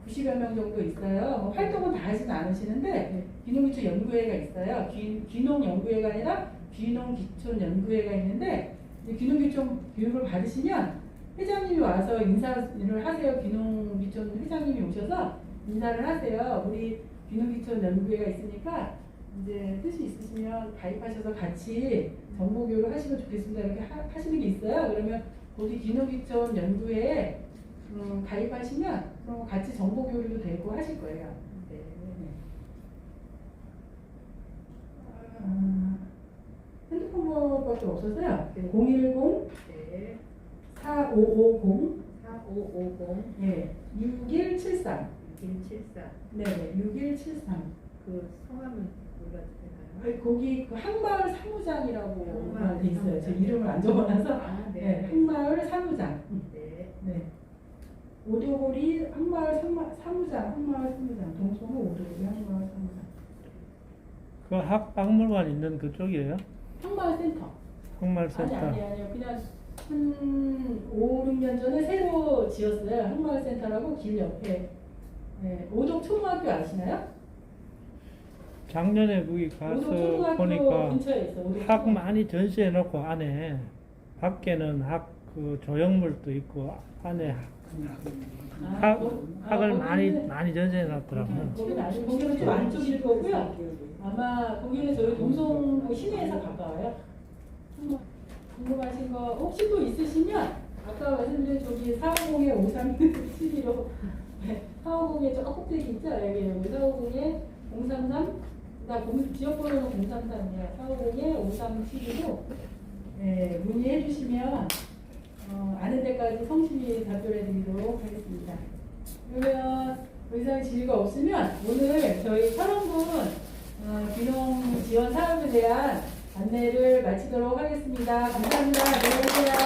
S1: 90여 명 정도 있어요. 뭐 활동은 다 하지는 않으시는데 귀농귀촌 연구회가 있어요. 귀농 연구회가 아니라 귀농귀촌 연구회가 있는데 귀농귀촌 교육을 받으시면 회장님이 와서 인사를 하세요. 귀농귀촌 회장님이 오셔서 인사를 하세요. 우리 귀농귀촌 연구회가 있으니까 이제 뜻이 있으시면 가입하셔서 같이 정보교육을 하시면 좋겠습니다. 이렇게 하시는 게 있어요. 그러면 거기 귀농귀촌 연구회에 가입하시면 그럼 같이 정보교육도 되고 하실 거예요.
S6: 네.
S1: 핸드폰 번호밖에 없어서요.
S6: 네.
S1: 010
S6: 네.
S1: 4550
S6: 4550
S1: 예, 6173
S6: 6174
S1: 네, 6173
S6: 그 성함은 몰라도 되나요?
S1: 거기 그 항마을 사무장이라고
S6: 항마을
S1: 돼 있어요. 제
S6: 사무장.
S1: 이름을 안 적어놔서
S6: 아, 네.
S1: 네, 항마을 사무장.
S6: 네.
S1: 네. 오도고리 항마을 사무장, 항마을 사무장, 동성호 오도고리 항마을 사무장.
S5: 그 학박물관 있는 그쪽이에요?
S1: 항마을 센터.
S5: 항마을센터.
S1: 아니요. 그냥 한 5, 6년 전에 새로 지었어요. 항마을 센터라고 길 옆에. 네, 오덕 초등학교 아시나요?
S5: 작년에 거기
S1: 오덕
S5: 가서
S1: 초등학교
S5: 보니까
S1: 근처에 있어. 오덕
S5: 학
S1: 초등학교.
S5: 많이 전시해 놓고 안에 밖에는 학 그 조형물도 있고 안에 학을 많이 전시해 놨더라고요.
S1: 거기는 아니고 거기는 좀 안쪽일 거고요. 아마 거기는 저희 동성구 시내에서 가까워요. 궁금하신 거 혹시 또 있으시면 아까 말씀드린 저기 450에 5312로 450에 저 꼭대기 있죠? 여기 450에 033 지역번호는 033이에요. 450에 5312로 네, 문의해 주시면 아는 데까지 성실히 답변해 드리도록 하겠습니다. 그러면 더 이상 질의가 없으면 오늘 저희 철원군 귀농 지원 사업에 대한 안내를 마치도록 하겠습니다. 감사합니다. 안녕히 계세요.